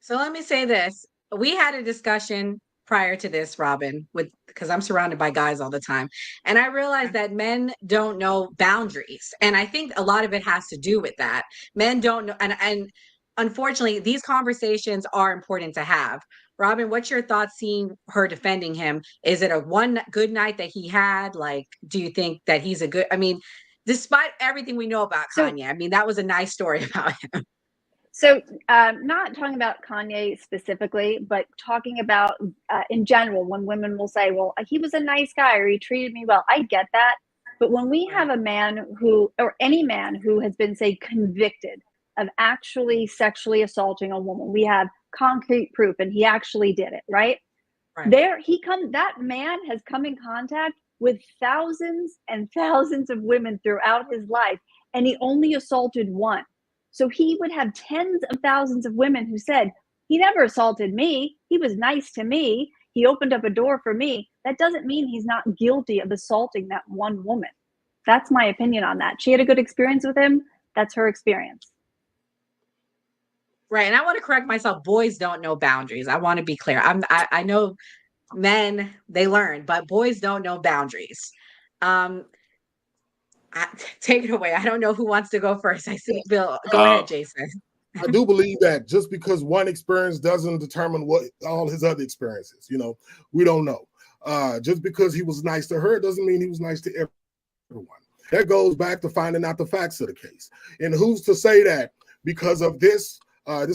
So let me say this. We had a discussion prior to this, Robin, because I'm surrounded by guys all the time. And I realized that men don't know boundaries. And I think a lot of it has to do with that. Men don't know. And unfortunately, these conversations are important to have. Robin, what's your thoughts seeing her defending him? Is it a one good night that he had? Like, do you think that he's a good, I mean, despite everything we know about Kanye, I mean, that was a nice story about him. So not talking about Kanye specifically, but talking about in general, when women will say, well, he was a nice guy, or he treated me well. I get that. But when we have a man who, or any man who has been, say, convicted of actually sexually assaulting a woman, we have concrete proof, and he actually did it, right? That man has come in contact with thousands and thousands of women throughout his life, and he only assaulted one. So he would have tens of thousands of women who said, he never assaulted me. He was nice to me. He opened up a door for me. That doesn't mean he's not guilty of assaulting that one woman. That's my opinion on that. She had a good experience with him. That's her experience. Right. And I want to correct myself. Boys don't know boundaries. I want to be clear. I know men, they learn, but boys don't know boundaries. Take it away. I don't know who wants to go first. I see Bill. Go ahead, Jason. I do believe that just because one experience doesn't determine what all his other experiences, we don't know. Just because he was nice to her doesn't mean he was nice to everyone. That goes back to finding out the facts of the case. And who's to say that because of this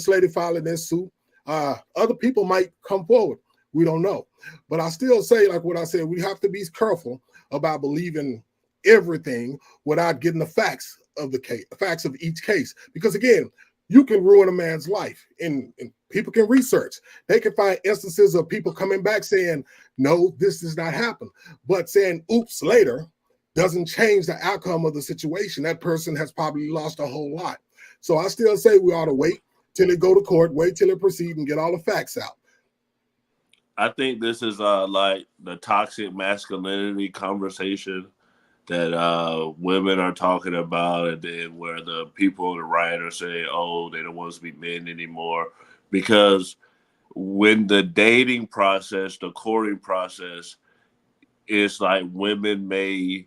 lady filing this suit, other people might come forward. We don't know. But I still say, like what I said, we have to be careful about believing everything without getting the facts of the case, facts of each case. Because again, you can ruin a man's life, and people can research. They can find instances of people coming back saying, no, this does not happen. But saying oops later doesn't change the outcome of the situation. That person has probably lost a whole lot. So I still say we ought to wait till it go to court, wait till it proceed and get all the facts out. I think this is like the toxic masculinity conversation that women are talking about, and then where the people on the right are saying, oh, they don't want us to be men anymore. Because when the dating process, the courting process, is like women may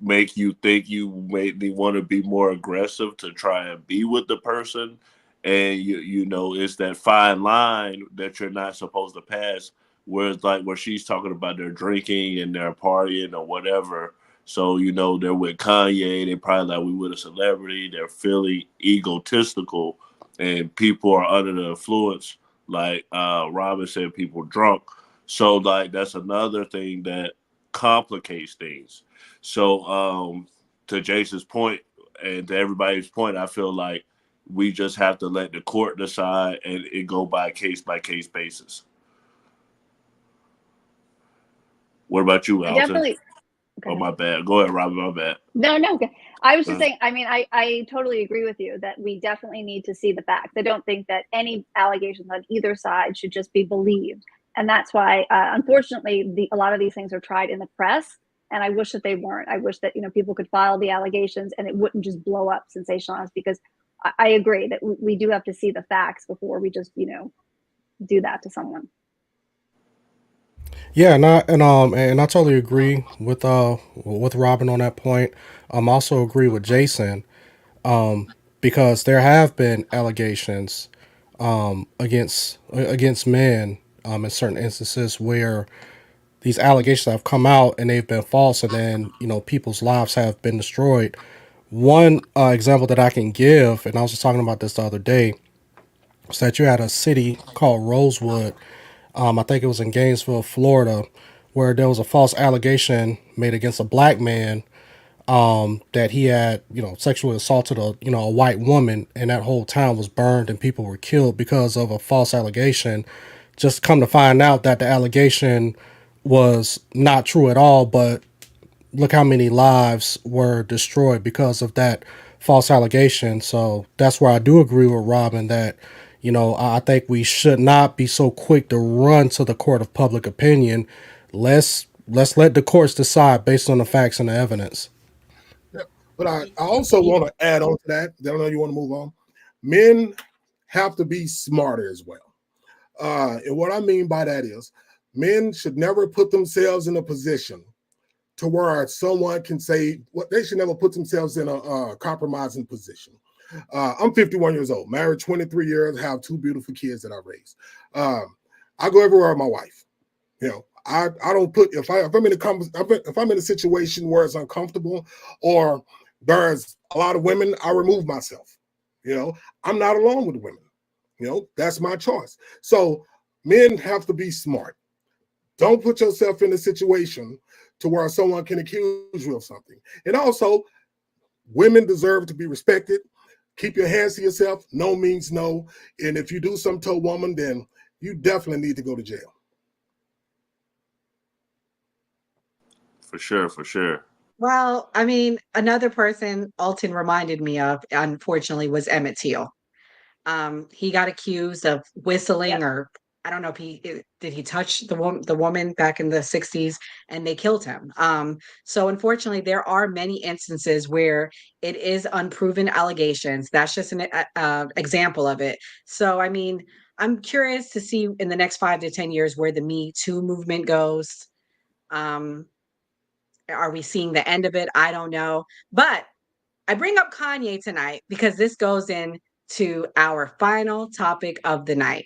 make you think you may want to be more aggressive to try and be with the person. And you know, it's that fine line that you're not supposed to pass, where it's like where she's talking about their drinking and their partying or whatever. So, you know, they're with Kanye, they probably like we with a celebrity, they're feeling egotistical, and people are under the influence, like Robin said, people drunk. So like that's another thing that complicates things. So to Jason's point and to everybody's point, I feel like we just have to let the court decide and it go by case basis. What about you, I Alton? definitely. Go Oh, ahead. my bad. Go ahead, Robin. My bad. No. I was just Uh, saying, I mean, I totally agree with you that we definitely need to see the facts. I don't think that any allegations on either side should just be believed. And that's why, unfortunately, a lot of these things are tried in the press. And I wish that they weren't. I wish that, people could file the allegations and it wouldn't just blow up sensationalized, because I agree that we do have to see the facts before we just, do that to someone. Yeah, and I totally agree with Robin on that point. Also agree with Jason, because there have been allegations against men in certain instances where these allegations have come out and they've been false, and then people's lives have been destroyed. One example that I can give, and I was just talking about this the other day, is that you had a city called Rosewood. I think it was in Gainesville, Florida, where there was a false allegation made against a black man, that he had, sexually assaulted a white woman, and that whole town was burned and people were killed because of a false allegation. Just come to find out that the allegation was not true at all, but look how many lives were destroyed because of that false allegation. So that's where I do agree with Robin that, I think we should not be so quick to run to the court of public opinion. Let's let the courts decide based on the facts and the evidence. Yeah. But I also want to add on to that. I know you want to move on. Men have to be smarter as well. And what I mean by that is men should never put themselves in a position to where someone can say what they should never put themselves in a compromising position. I'm 51 years old, married 23 years, have two beautiful kids that I raised. I go everywhere with my wife. I don't put if I'm in a situation where it's uncomfortable or there's a lot of women, I remove myself. I'm not alone with women. That's my choice. So men have to be smart. Don't put yourself in a situation to where someone can accuse you of something. And also, women deserve to be respected. Keep your hands to yourself. No means no. And if you do something to a woman, then you definitely need to go to jail. For sure. Well, I mean, another person Alton reminded me of, unfortunately, was Emmett Till. He got accused of whistling, or I don't know if did he touch the woman back in the 60s, and they killed him. So unfortunately, there are many instances where it is unproven allegations. That's just an example of it. So I mean, I'm curious to see in the next 5 to 10 years where the Me Too movement goes. Um, are we seeing the end of it? I don't know. But I bring up Kanye tonight because this goes into our final topic of the night.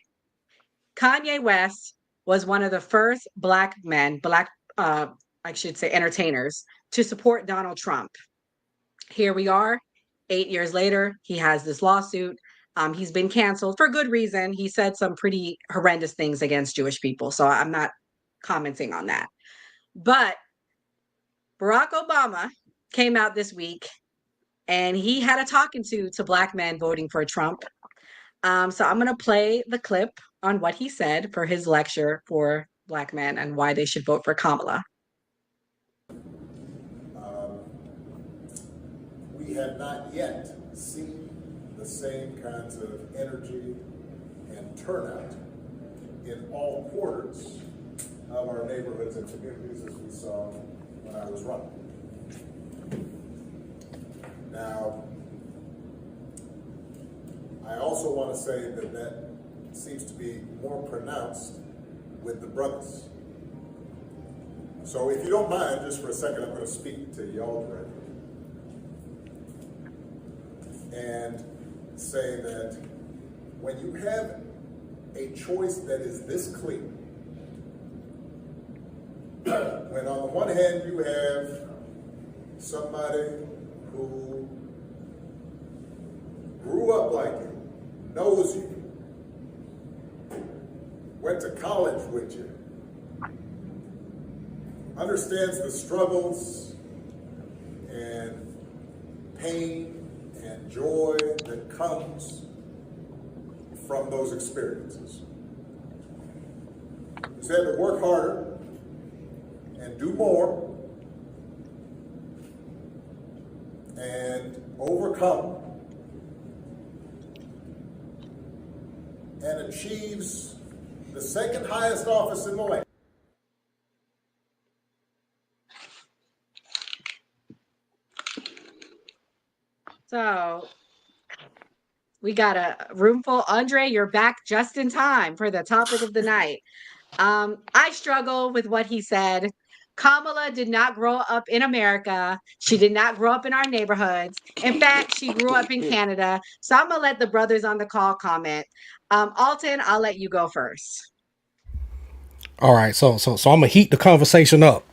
Kanye West was one of the first I should say, entertainers to support Donald Trump. Here we are, 8 years later, he has this lawsuit. He's been canceled for good reason. He said some pretty horrendous things against Jewish people, so I'm not commenting on that. But Barack Obama came out this week and he had a talking to black men voting for Trump. So I'm going to play the clip on what he said for his lecture for black men and why they should vote for Kamala. We have not yet seen the same kinds of energy and turnout in all quarters of our neighborhoods and communities as we saw when I was running. Now, I also want to say that seems to be more pronounced with the brothers. So if you don't mind, just for a second, I'm going to speak to y'all directly and say that when you have a choice that is this clear, when on the one hand you have somebody who grew up like you, knows you, went to college with you, understands the struggles and pain and joy that comes from those experiences. Who's had to work harder and do more and overcome and achieves the second highest office in the land. So we got a room full. Andre, you're back just in time for the topic of the night. I struggle with what he said. Kamala did not grow up in America. She did not grow up in our neighborhoods. In fact, she grew up in Canada. So I'm gonna let the brothers on the call comment. Alton, I'll let you go first. All right, so I'm gonna heat the conversation up.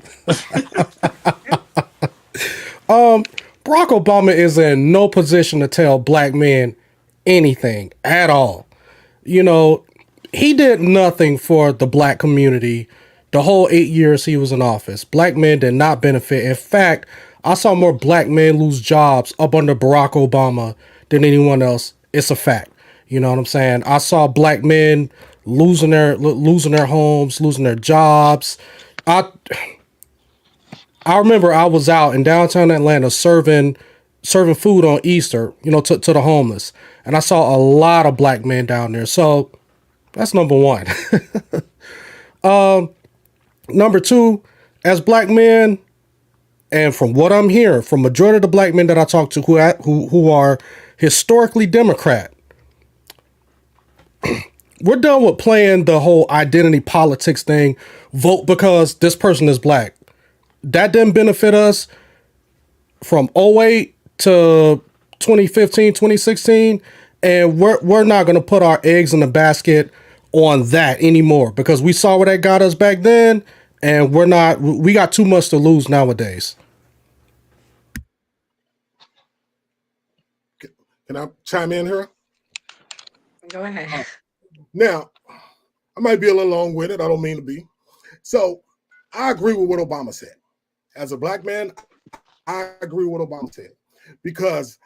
Barack Obama is in no position to tell black men anything at all. You know, he did nothing for the black community the whole 8 years he was in office. Black men did not benefit. In fact, I saw more black men lose jobs up under Barack Obama than anyone else. It's a fact. You know what I'm saying? I saw black men losing their homes, losing their jobs. I remember I was out in downtown Atlanta serving food on Easter, you know, to the homeless. And I saw a lot of black men down there. So that's number one. Number two, as black men, and from what I'm hearing, from majority of the black men that I talk to who are historically Democrat, we're done with playing the whole identity politics thing. Vote because this person is black. That didn't benefit us from 2008 to 2015, 2016. And we're not going to put our eggs in the basket on that anymore because we saw where that got us back then. And we got too much to lose nowadays. Can I chime in here? Go ahead. Now, I might be a little long-winded. I don't mean to be. So I agree with what Obama said. As a black man, I agree with what Obama said because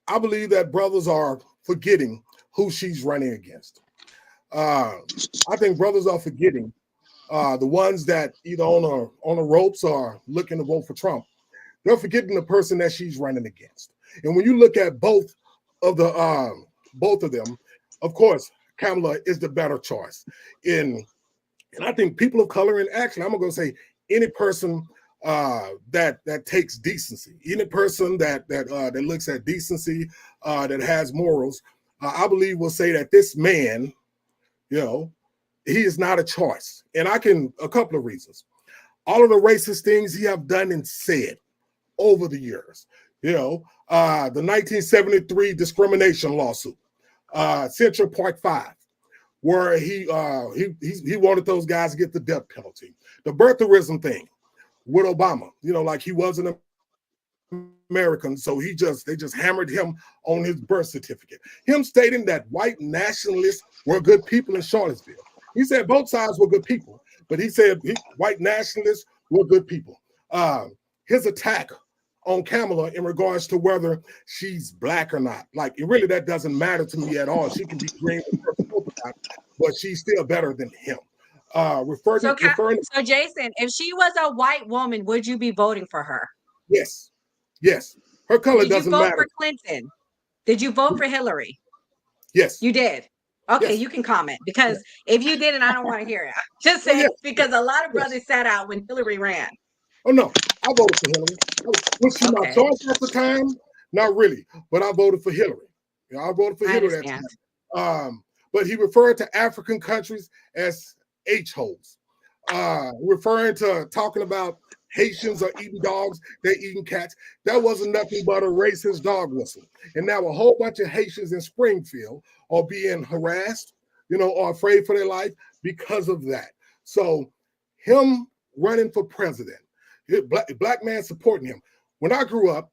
I believe that brothers are forgetting who she's running against. I think brothers are forgetting the ones that either on the ropes or looking to vote for Trump. They're forgetting the person that she's running against. And when you look at both of them, of course, Kamala is the better choice. And I think people of color, and actually, I'm gonna say any person that takes decency, any person that looks at decency, that has morals, I believe will say that this man, you know, he is not a choice. And a couple of reasons. All of the racist things he have done and said over the years, you know, the 1973 discrimination lawsuit, Central Park 5, where he wanted those guys to get the death penalty. The birtherism thing with Obama, you know, like he wasn't American, so they just hammered him on his birth certificate. Him stating that white nationalists were good people in Charlottesville. He said both sides were good people, but he said white nationalists were good people. His attack on Kamala in regards to whether she's black or not, like that doesn't matter to me at all. She can be green, but she's still better than him. So Jason, if she was a white woman, would you be voting for her? Yes. Her color doesn't matter. Did you vote for Clinton? Did you vote for Hillary? Yes. You did. Okay, yes. You can comment because if you didn't, I don't want to hear it. Just say because a lot of brothers sat out when Hillary ran. Oh no, I voted for Hillary. Was she my choice at the time? Not really, but I voted for Hillary. I voted for Hillary at the time. But he referred to African countries as H-holes. referring to talking about Haitians are eating dogs, they're eating cats. That wasn't nothing but a racist dog whistle. And now a whole bunch of Haitians in Springfield are being harassed, or afraid for their life because of that. So him running for president, black man supporting him. When I grew up,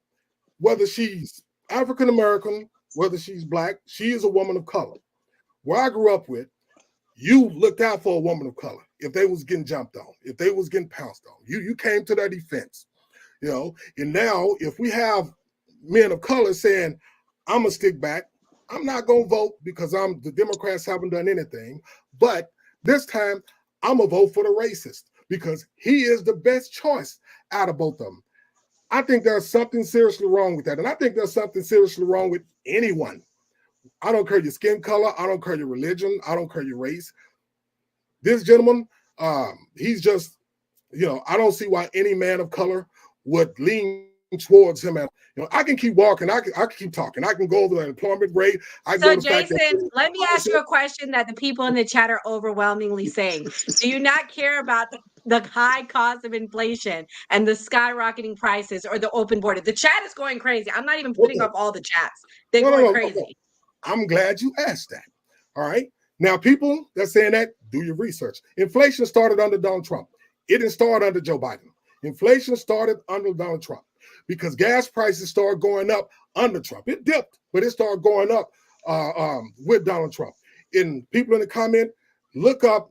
whether she's African American, whether she's black, she is a woman of color. Where I grew up with, you looked out for a woman of color. If they was getting jumped on, if they was getting pounced on, you came to their defense, And now if we have men of color saying, I'm gonna stick back, I'm not gonna vote because the Democrats haven't done anything, but this time I'm gonna vote for the racist because he is the best choice out of both of them. I think there's something seriously wrong with that. And I think there's something seriously wrong with anyone. I don't care your skin color. I don't care your religion. I don't care your race. This gentleman, he's just, I don't see why any man of color would lean towards him. I can keep walking. I can keep talking. I can go over the employment rate. So, Jason, let me ask you a question that the people in the chat are overwhelmingly saying. Do you not care about the high cost of inflation and the skyrocketing prices or the open border? The chat is going crazy. I'm not even putting up all the chats. They're going crazy. No. I'm glad you asked that. All right. Now, people that's saying that, do your research. Inflation started under Donald Trump. It didn't start under Joe Biden. Inflation started under Donald Trump because gas prices started going up under Trump. It dipped, but it started going up with Donald Trump. And people in the comment, look up,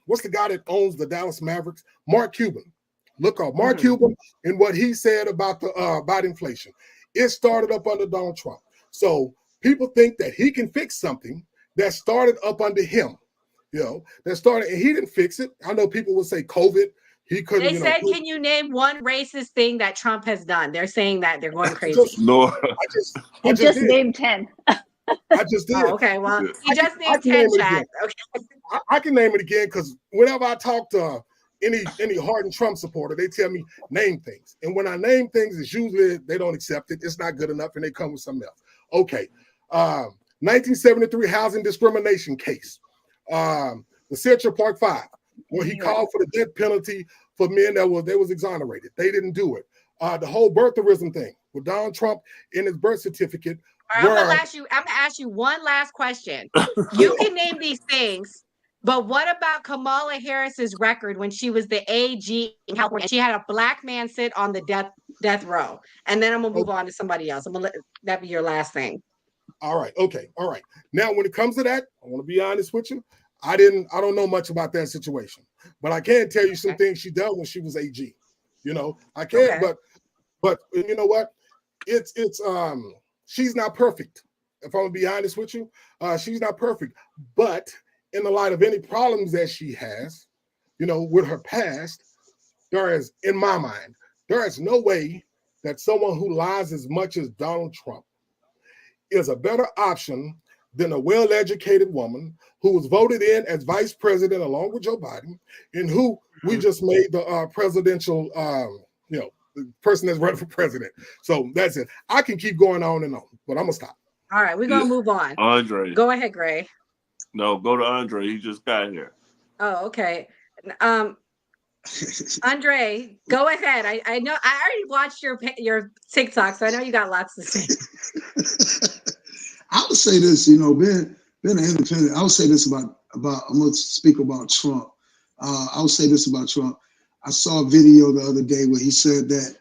what's the guy that owns the Dallas Mavericks? Mark Cuban. Look up Mark Cuban and what he said about inflation. It started up under Donald Trump. So people think that he can fix something that started up under him, that started, and he didn't fix it. I know people will say COVID. He couldn't. They said, can you name one racist thing that Trump has done? They're saying that they're going crazy. I just named 10. I just did. Oh, okay, well, he just named 10, Chad. Okay. I can name it again because whenever I talk to any hardened Trump supporter, they tell me name things. And when I name things, it's usually they don't accept it. It's not good enough, and they come with something else. Okay. 1973 housing discrimination case. The Central Park 5, where he called for the death penalty for men that was exonerated. They didn't do it. The whole birtherism thing with Donald Trump in his birth certificate. All right, I'm gonna ask you one last question. You can name these things, but what about Kamala Harris's record when she was the AG in California? She had a black man sit on the death row. And then I'm gonna move on to somebody else. I'm gonna let that be your last thing. All right. Okay. All right. Now, when it comes to that, I want to be honest with you. I don't know much about that situation, but I can tell you some things she done when she was AG. I can't, but you know what? It's she's not perfect. If I'm gonna be honest with you, she's not perfect. But in the light of any problems that she has, with her past, in my mind, there is no way that someone who lies as much as Donald Trump is a better option than a well-educated woman who was voted in as vice president along with Joe Biden, and who we just made the presidential, the person that's running for president. So that's it. I can keep going on and on, but I'm gonna stop. All right, we're gonna move on. Andre. Go ahead, Gray. No, go to Andre. He just got here. Oh, okay. Andre, go ahead. I know I already watched your TikTok, so I know you got lots to say. I would say this, being an independent, I would say this about I'm going to speak about Trump. I would say this about Trump. I saw a video the other day where he said that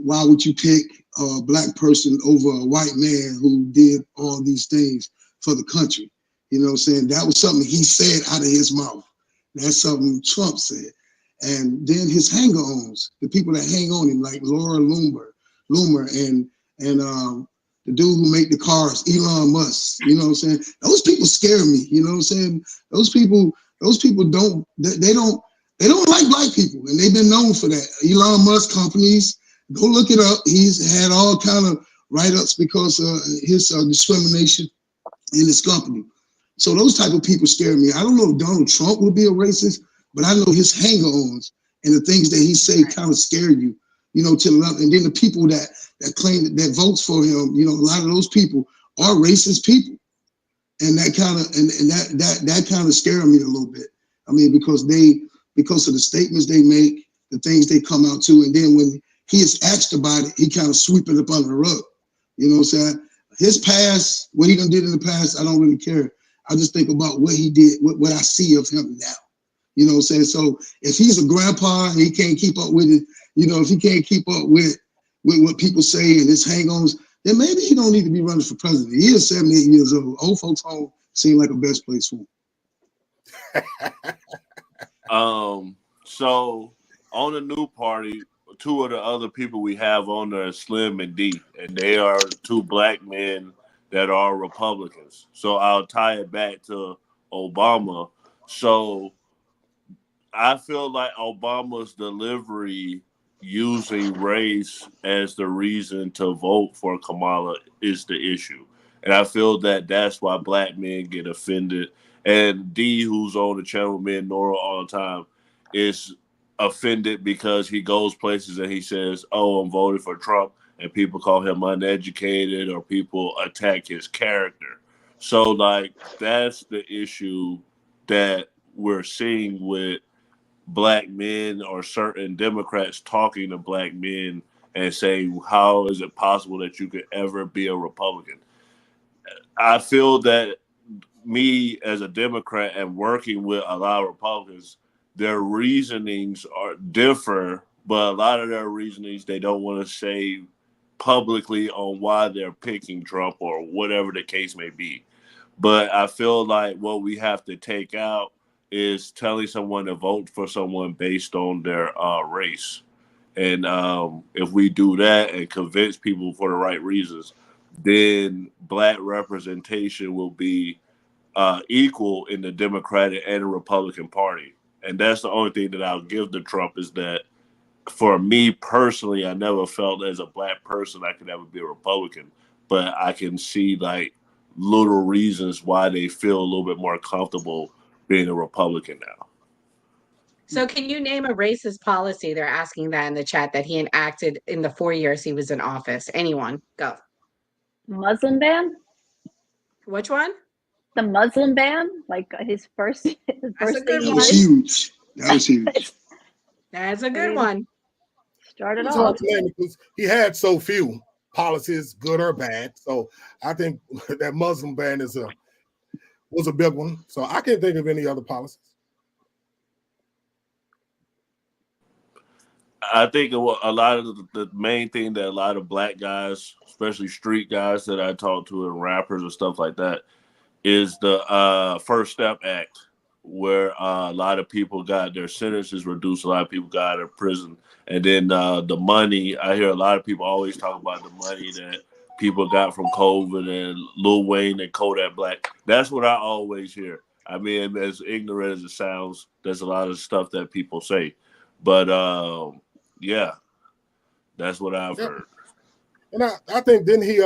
why would you pick a black person over a white man who did all these things for the country? You know what I'm saying? That was something he said out of his mouth. That's something Trump said. And then his hanger-ons, the people that hang on him, like Laura Loomer and the dude who make the cars, Elon Musk, you know what I'm saying? Those people scare me, you know what I'm saying? Those people don't like black people, and they've been known for that. Elon Musk companies, go look it up. He's had all kind of write-ups because of his discrimination in his company. So those type of people scare me. I don't know if Donald Trump would be a racist, but I know his hanger-ons and the things that he say kind of scare you, to the left. And then the people that claim that votes for him, a lot of those people are racist people. And that kind of and that kind of scared me a little bit. I mean, because they because of the statements they make, the things they come out to, and then when he is asked about it, he kind of sweep it up under the rug. You know what I'm saying? His past, what he done did in the past, I don't really care. I just think about what he did, what I see of him now. You know what I'm saying? So if he's a grandpa and he can't keep up with it, you know, if he can't keep up with what people say and his hang-ons, then maybe he don't need to be running for president. He is 78 years old. Old folks home seem like a best place for him. So on the new party, two of the other people we have on there are Slim and D, and they are two black men that are Republicans. So I'll tie it back to Obama. So I feel like Obama's delivery using race as the reason to vote for Kamala is the issue. And I feel that that's why black men get offended. And D, who's on the channel with me and Nora all the time, is offended because he goes places and he says, oh, I'm voting for Trump, and people call him uneducated or people attack his character. So, like, that's the issue that we're seeing with black men or certain Democrats talking to black men and saying, how is it possible that you could ever be a Republican? I feel that me as a Democrat and working with a lot of Republicans, their reasonings are differ, but a lot of their reasonings they don't want to say publicly on why they're picking Trump or whatever the case may be. But I feel like what we have to take out is telling someone to vote for someone based on their race. And if we do that and convince people for the right reasons, then black representation will be equal in the Democratic and the Republican Party. And that's the only thing that I'll give to Trump is that for me personally, I never felt as a black person I could ever be a Republican, but I can see like little reasons why they feel a little bit more comfortable being a Republican now. So can you name a racist policy? They're asking that in the chat that he enacted in the 4 years he was in office. Anyone? Go. Muslim ban? Which one? The Muslim ban? Like his first thing. That was huge. That was huge. That's a good one. Started It's off. hard to name because he had so few policies, good or bad. So I think that Muslim ban was a big one. So I can't think of any other policies. I think a lot of the main thing that a lot of black guys, especially street guys that I talk to and rappers and stuff like that, is the First Step Act, where a lot of people got their sentences reduced, a lot of people got out of prison. And then the money, I hear a lot of people always talk about the money that people got from COVID and Lil Wayne and Kodak Black. That's what I always hear. I mean, as ignorant as it sounds, there's a lot of stuff that people say. But yeah, that's what I've heard. And I think then he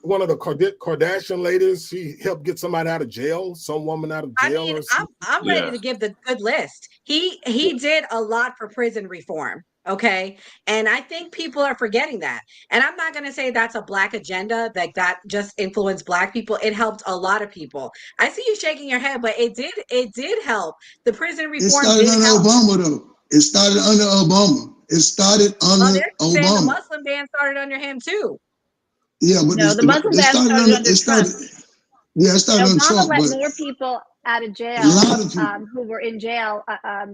one of the Kardashian ladies, she helped get somebody out of jail, some woman out of jail. I mean, I'm ready to give the good list. He did a lot for prison reform. Okay. And I think people are forgetting that. And I'm not going to say that's a black agenda, like that just influenced black people. It helped a lot of people. I see you shaking your head, but it did help. The prison reform It started under Obama, though. It started under Obama. It started under Obama. The Muslim ban started under him too. Yeah, but no, the Muslim ban started under Trump. Yeah, it started under Trump. Obama let more people out of jail who were in jail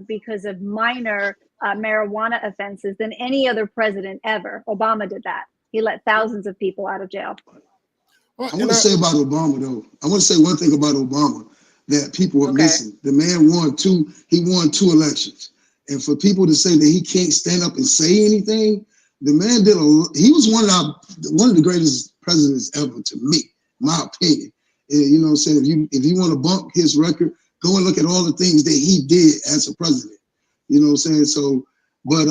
because of minor marijuana offenses than any other president ever. Obama did that. He let thousands of people out of jail. I want to say about Obama, though. I want to say one thing about Obama that people are missing. The man won two elections. And for people to say that he can't stand up and say anything, the man he was one of the greatest presidents ever to me, my opinion. And, you know what I'm saying? If you want to bump his record, go and look at all the things that he did as a president. You know what I'm saying? So, but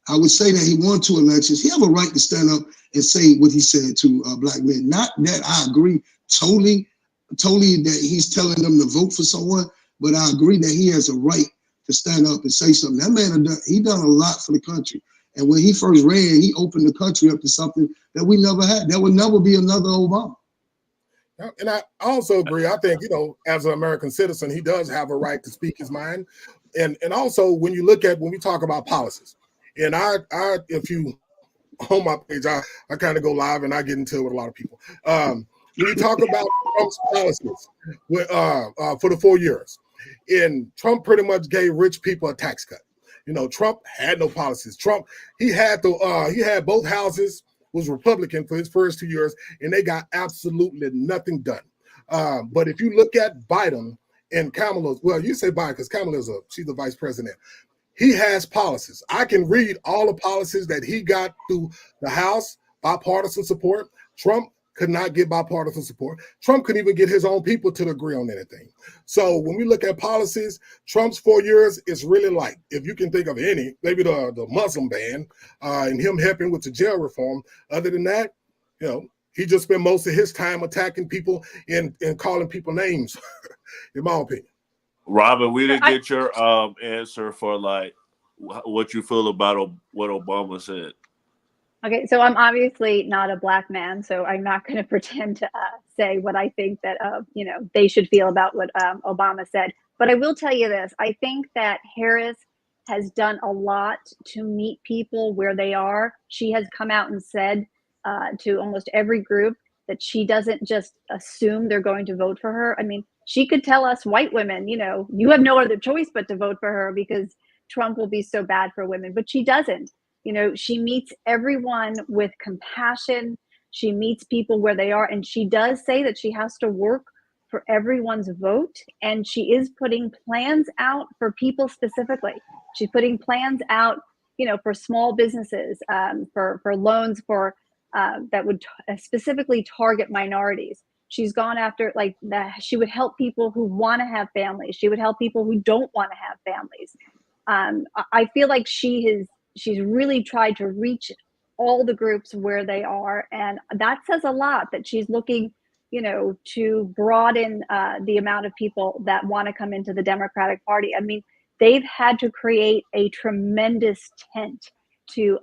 I would say that he won 2 elections. He have a right to stand up and say what he said to black men. Not that I agree totally that he's telling them to vote for someone, but I agree that he has a right to stand up and say something. That man, he done a lot for the country. And when he first ran, he opened the country up to something that we never had. There would never be another Obama. And I also agree. I think, as an American citizen, he does have a right to speak his mind. And also when we talk about policies, and if you on my page, I kind of go live and I get into it with a lot of people. When you talk about Trump's policies for the 4 years, and Trump pretty much gave rich people a tax cut. Trump had no policies. Trump, he had both houses, was Republican for his first 2 years, and they got absolutely nothing done. But if you look at Biden and Kamala, well, you say Biden because Kamala's she's the vice president. He has policies. I can read all the policies that he got through the House, bipartisan support. Trump could not get bipartisan support. Trump couldn't even get his own people to agree on anything. So when we look at policies, Trump's 4 years is really light. If you can think of any, maybe the Muslim ban and him helping with the jail reform. Other than that, he just spent most of his time attacking people and calling people names, in my opinion. Robin, we didn't get your answer for what you feel about what Obama said. Okay, so I'm obviously not a black man, so I'm not going to pretend to say what I think that they should feel about what Obama said. But I will tell you this: I think that Harris has done a lot to meet people where they are. She has come out and said to almost every group that she doesn't just assume they're going to vote for her. I mean, she could tell us white women, you have no other choice but to vote for her because Trump will be so bad for women, but she doesn't. She meets everyone with compassion. She meets people where they are. And she does say that she has to work for everyone's vote. And she is putting plans out for people specifically. She's putting plans out, for small businesses, for loans that would specifically target minorities. She's gone after she would help people who want to have families. She would help people who don't want to have families. I feel like she's really tried to reach all the groups where they are. And that says a lot that she's looking, to broaden the amount of people that want to come into the Democratic Party. I mean, they've had to create a tremendous tent to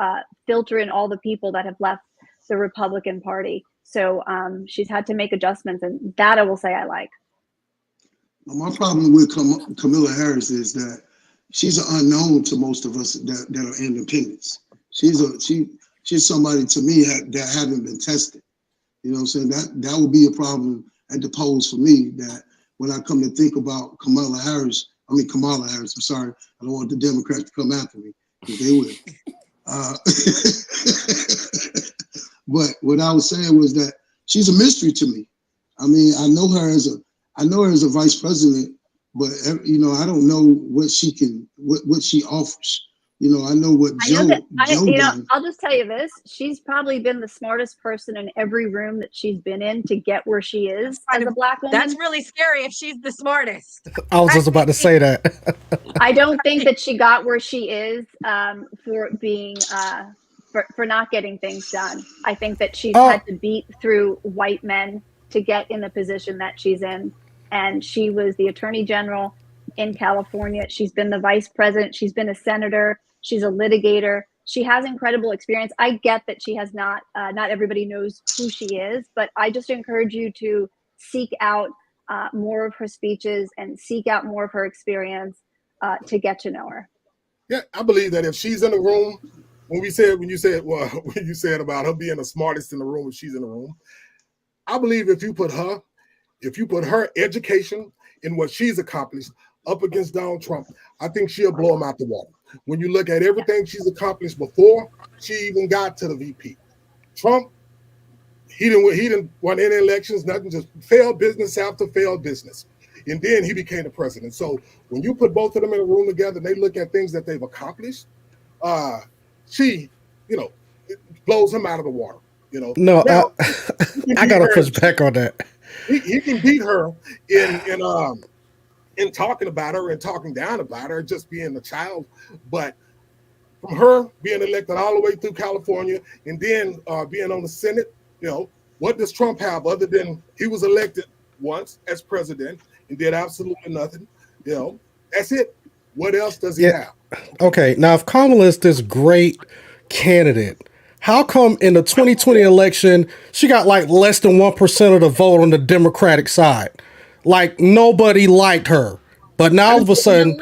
filter in all the people that have left the Republican Party. So she's had to make adjustments, and that I will say I like. My problem with Kamala Harris is that she's an unknown to most of us that are independents. She's somebody to me that haven't been tested. You know what I'm saying? That would be a problem at the polls for me, that when I come to think about Kamala Harris, I'm sorry, I don't want the Democrats to come after me, because they will. But what I was saying was that she's a mystery to me. I mean, I know her as a vice president, but I don't know what she offers. I know what Joe done. I'll just tell you this: she's probably been the smartest person in every room that she's been in to get where she is as a black woman. That's really scary if she's the smartest. I was just about to say that. I don't think that she got where she is for being for not getting things done. I think that she's had to beat through white men to get in the position that she's in. And she was the attorney general in California. She's been the vice president. She's been a senator. She's a litigator. She has incredible experience. I get that she has not everybody knows who she is, but I just encourage you to seek out more of her speeches and seek out more of her experience to get to know her. Yeah, I believe that if she's in the room, when you said about her being the smartest in the room, if she's in the room, I believe if you put her education and what she's accomplished up against Donald Trump, I think she'll blow him out the water. When you look at everything she's accomplished before she even got to the VP, Trump, he didn't win any elections, nothing, just failed business after failed business. And then he became the president. So when you put both of them in a room together and they look at things that they've accomplished, she, it blows him out of the water. No, now, I gotta push back on that. He can beat her in talking about her and talking down about her, just being a child. But from her being elected all the way through California and then being on the Senate, what does Trump have other than he was elected once as president and did absolutely nothing? That's it. What else does he have? Okay, now if Kamala is this great candidate, how come in the 2020 election she got less than 1% of the vote on the Democratic side? Nobody liked her, but now all of a sudden,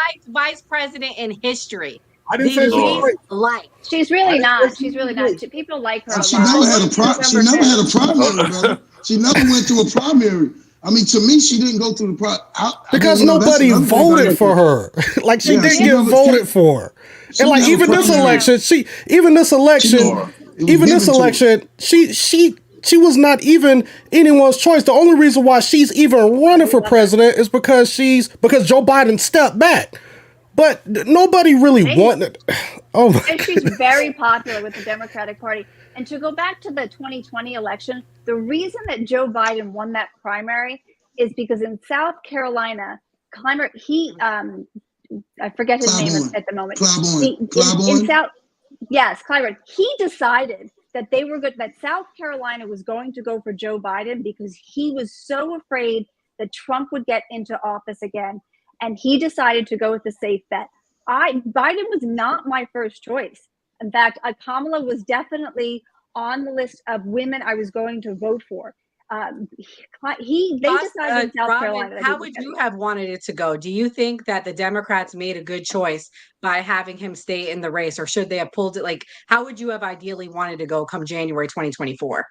liked vice president in history. I didn't say The she was least great. liked. She's really not. She's really not. People like her a She lot. never had a She never had a primary, brother. She never went through a primary. I mean, to me, she didn't go through the because nobody voted for her. Like she didn't get voted for. And like even this election, she was not even anyone's choice. The only reason why she's even running for president is because Joe Biden stepped back. But nobody really wanted. Oh my And she's very popular with the Democratic Party. And to go back to the 2020 election, the reason that Joe Biden won that primary is because in South Carolina, I forget his name at the moment. Clyburn. He decided that that South Carolina was going to go for Joe Biden because he was so afraid that Trump would get into office again. And he decided to go with the safe bet. Biden was not my first choice. In fact, Kamala was definitely on the list of women I was going to vote for. They decided in South Carolina. How would you have wanted it to go? Do you think that the Democrats made a good choice by having him stay in the race, or should they have pulled it? Like, how would you have ideally wanted to go come January 2024?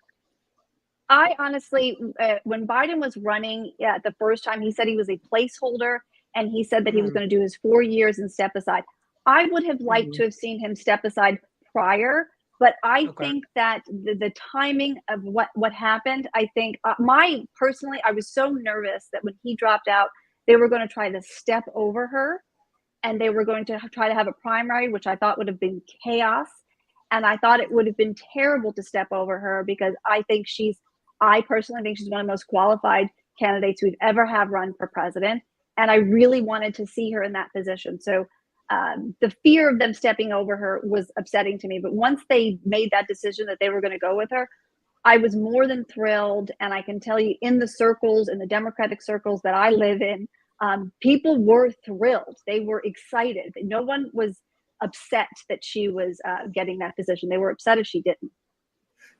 I honestly, when Biden was running the first time, he said he was a placeholder. And he said that he was going to do his 4 years and step aside. I would have liked to have seen him step aside prior, but I think that the timing of what happened, I think personally, I was so nervous that when he dropped out, they were going to try to step over her and they were going to try to have a primary, which I thought would have been chaos. And I thought it would have been terrible to step over her because I personally think she's one of the most qualified candidates we've ever have run for president. And I really wanted to see her in that position. So the fear of them stepping over her was upsetting to me. But once they made that decision that they were going to go with her, I was more than thrilled. And I can tell you in the Democratic circles that I live in, people were thrilled. They were excited. No one was upset that she was getting that position. They were upset if she didn't.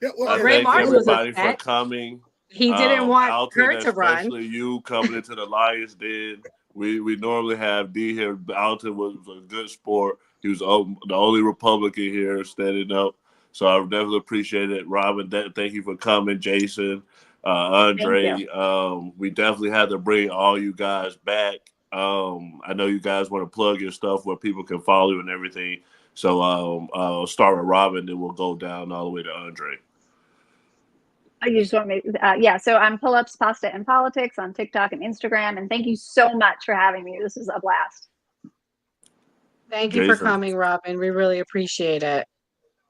Yeah, well, thank everybody for coming. He didn't want Alton, her to run. Especially you coming into the Lions Den. We normally have D here. Alton was a good sport. He was the only Republican here standing up. So I definitely appreciate it. Robin, thank you for coming. Jason, Andre. We definitely had to bring all you guys back. I know you guys want to plug your stuff where people can follow you and everything. So I'll start with Robin, then we'll go down all the way to Andre. You just want me, so I'm Pull-Ups, Pasta, and Politics on TikTok and Instagram. And thank you so much for having me. This was a blast. Thank you for coming, Robin. We really appreciate it.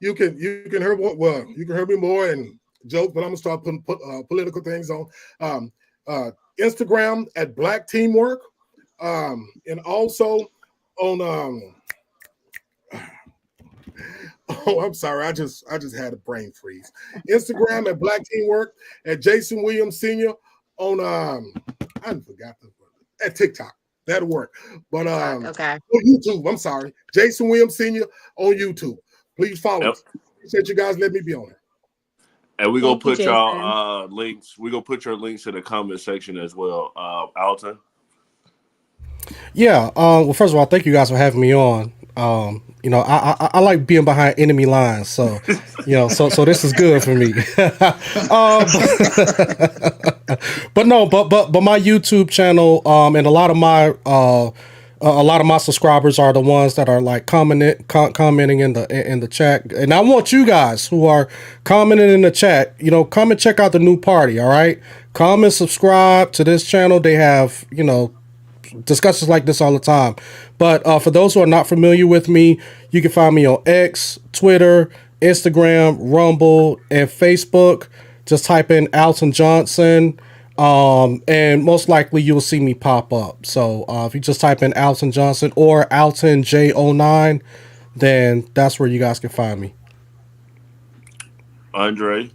You can hear more. Well, you can hear me more and joke, but I'm gonna start putting political things on Instagram at Black Teamwork, and also on Oh, I'm sorry. I just had a brain freeze. Instagram at Black Teamwork, at Jason Williams Sr. on I forgot at TikTok. That'll work. But on YouTube, I'm sorry. Jason Williams Sr. on YouTube. Please follow us. Appreciate you guys let me be on it. And we're gonna put y'all links. We're gonna put your links in the comment section as well. Alton. Yeah. Well, first of all, thank you guys for having me on. I like being behind enemy lines, so so this is good for me. But my YouTube channel, and a lot of my subscribers are the ones that are like commenting in the chat, and I want you guys who are commenting in the chat, come and check out the new party. All right, come and subscribe to this channel. They have discussions like this all the time. But for those who are not familiar with me, you can find me on X, Twitter, Instagram, Rumble, and Facebook. Just type in Alton Johnson, and most likely you will see me pop up. So if you just type in Alton Johnson or Alton J09, then that's where you guys can find me. Andre.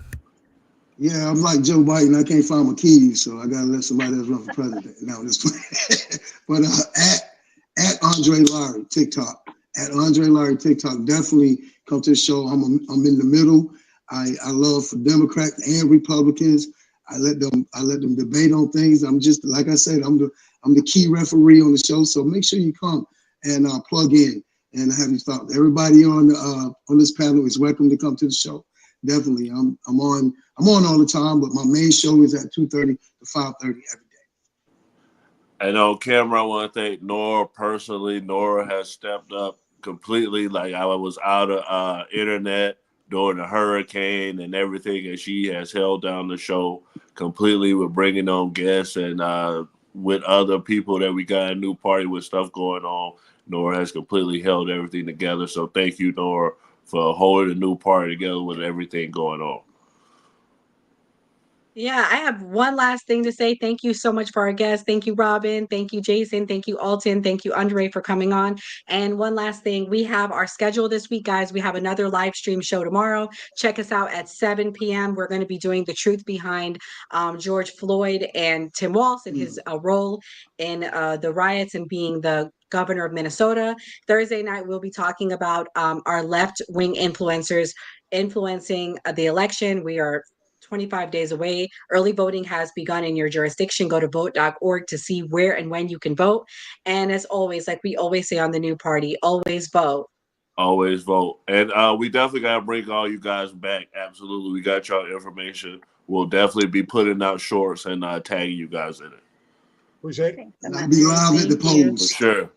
Yeah, I'm like Joe Biden. I can't find my keys, so I gotta let somebody else run for president. Now this plan. But at Andre Larry TikTok, at Andre Larry TikTok, definitely come to the show. I'm in the middle. I love for Democrats and Republicans. I let them debate on things. I'm just like I said. I'm I'm the key referee on the show, so make sure you come and plug in and have your thoughts. Everybody on this panel is welcome to come to the show. Definitely, I'm on all the time, but my main show is at 2:30 to 5:30 every day. And on camera, I want to thank Nora personally. Nora has stepped up completely. Like, I was out of internet during the hurricane and everything, and she has held down the show completely with bringing on guests and with other people that we got a new party with stuff going on. Nora has completely held everything together. So thank you, Nora, for holding a new party together with everything going on. Yeah, I have one last thing to say. Thank you so much for our guests. Thank you, Robin. Thank you, Jason. Thank you, Alton. Thank you, Andre, for coming on. And one last thing, we have our schedule this week, guys. We have another live stream show tomorrow. Check us out at 7 p.m. We're going to be doing the truth behind George Floyd and Tim Walz and his role in the riots and being the governor of Minnesota. Thursday night, we'll be talking about our left-wing influencers influencing the election. We are 25 days away. Early voting has begun in your jurisdiction. Go to vote.org to see where and when you can vote. And as always, like we always say on the New Party, always vote. Always vote. And we definitely got to bring all you guys back. Absolutely. We got y'all information. We'll definitely be putting out shorts and tagging you guys in it. Appreciate it. I'll be live at the polls. For sure.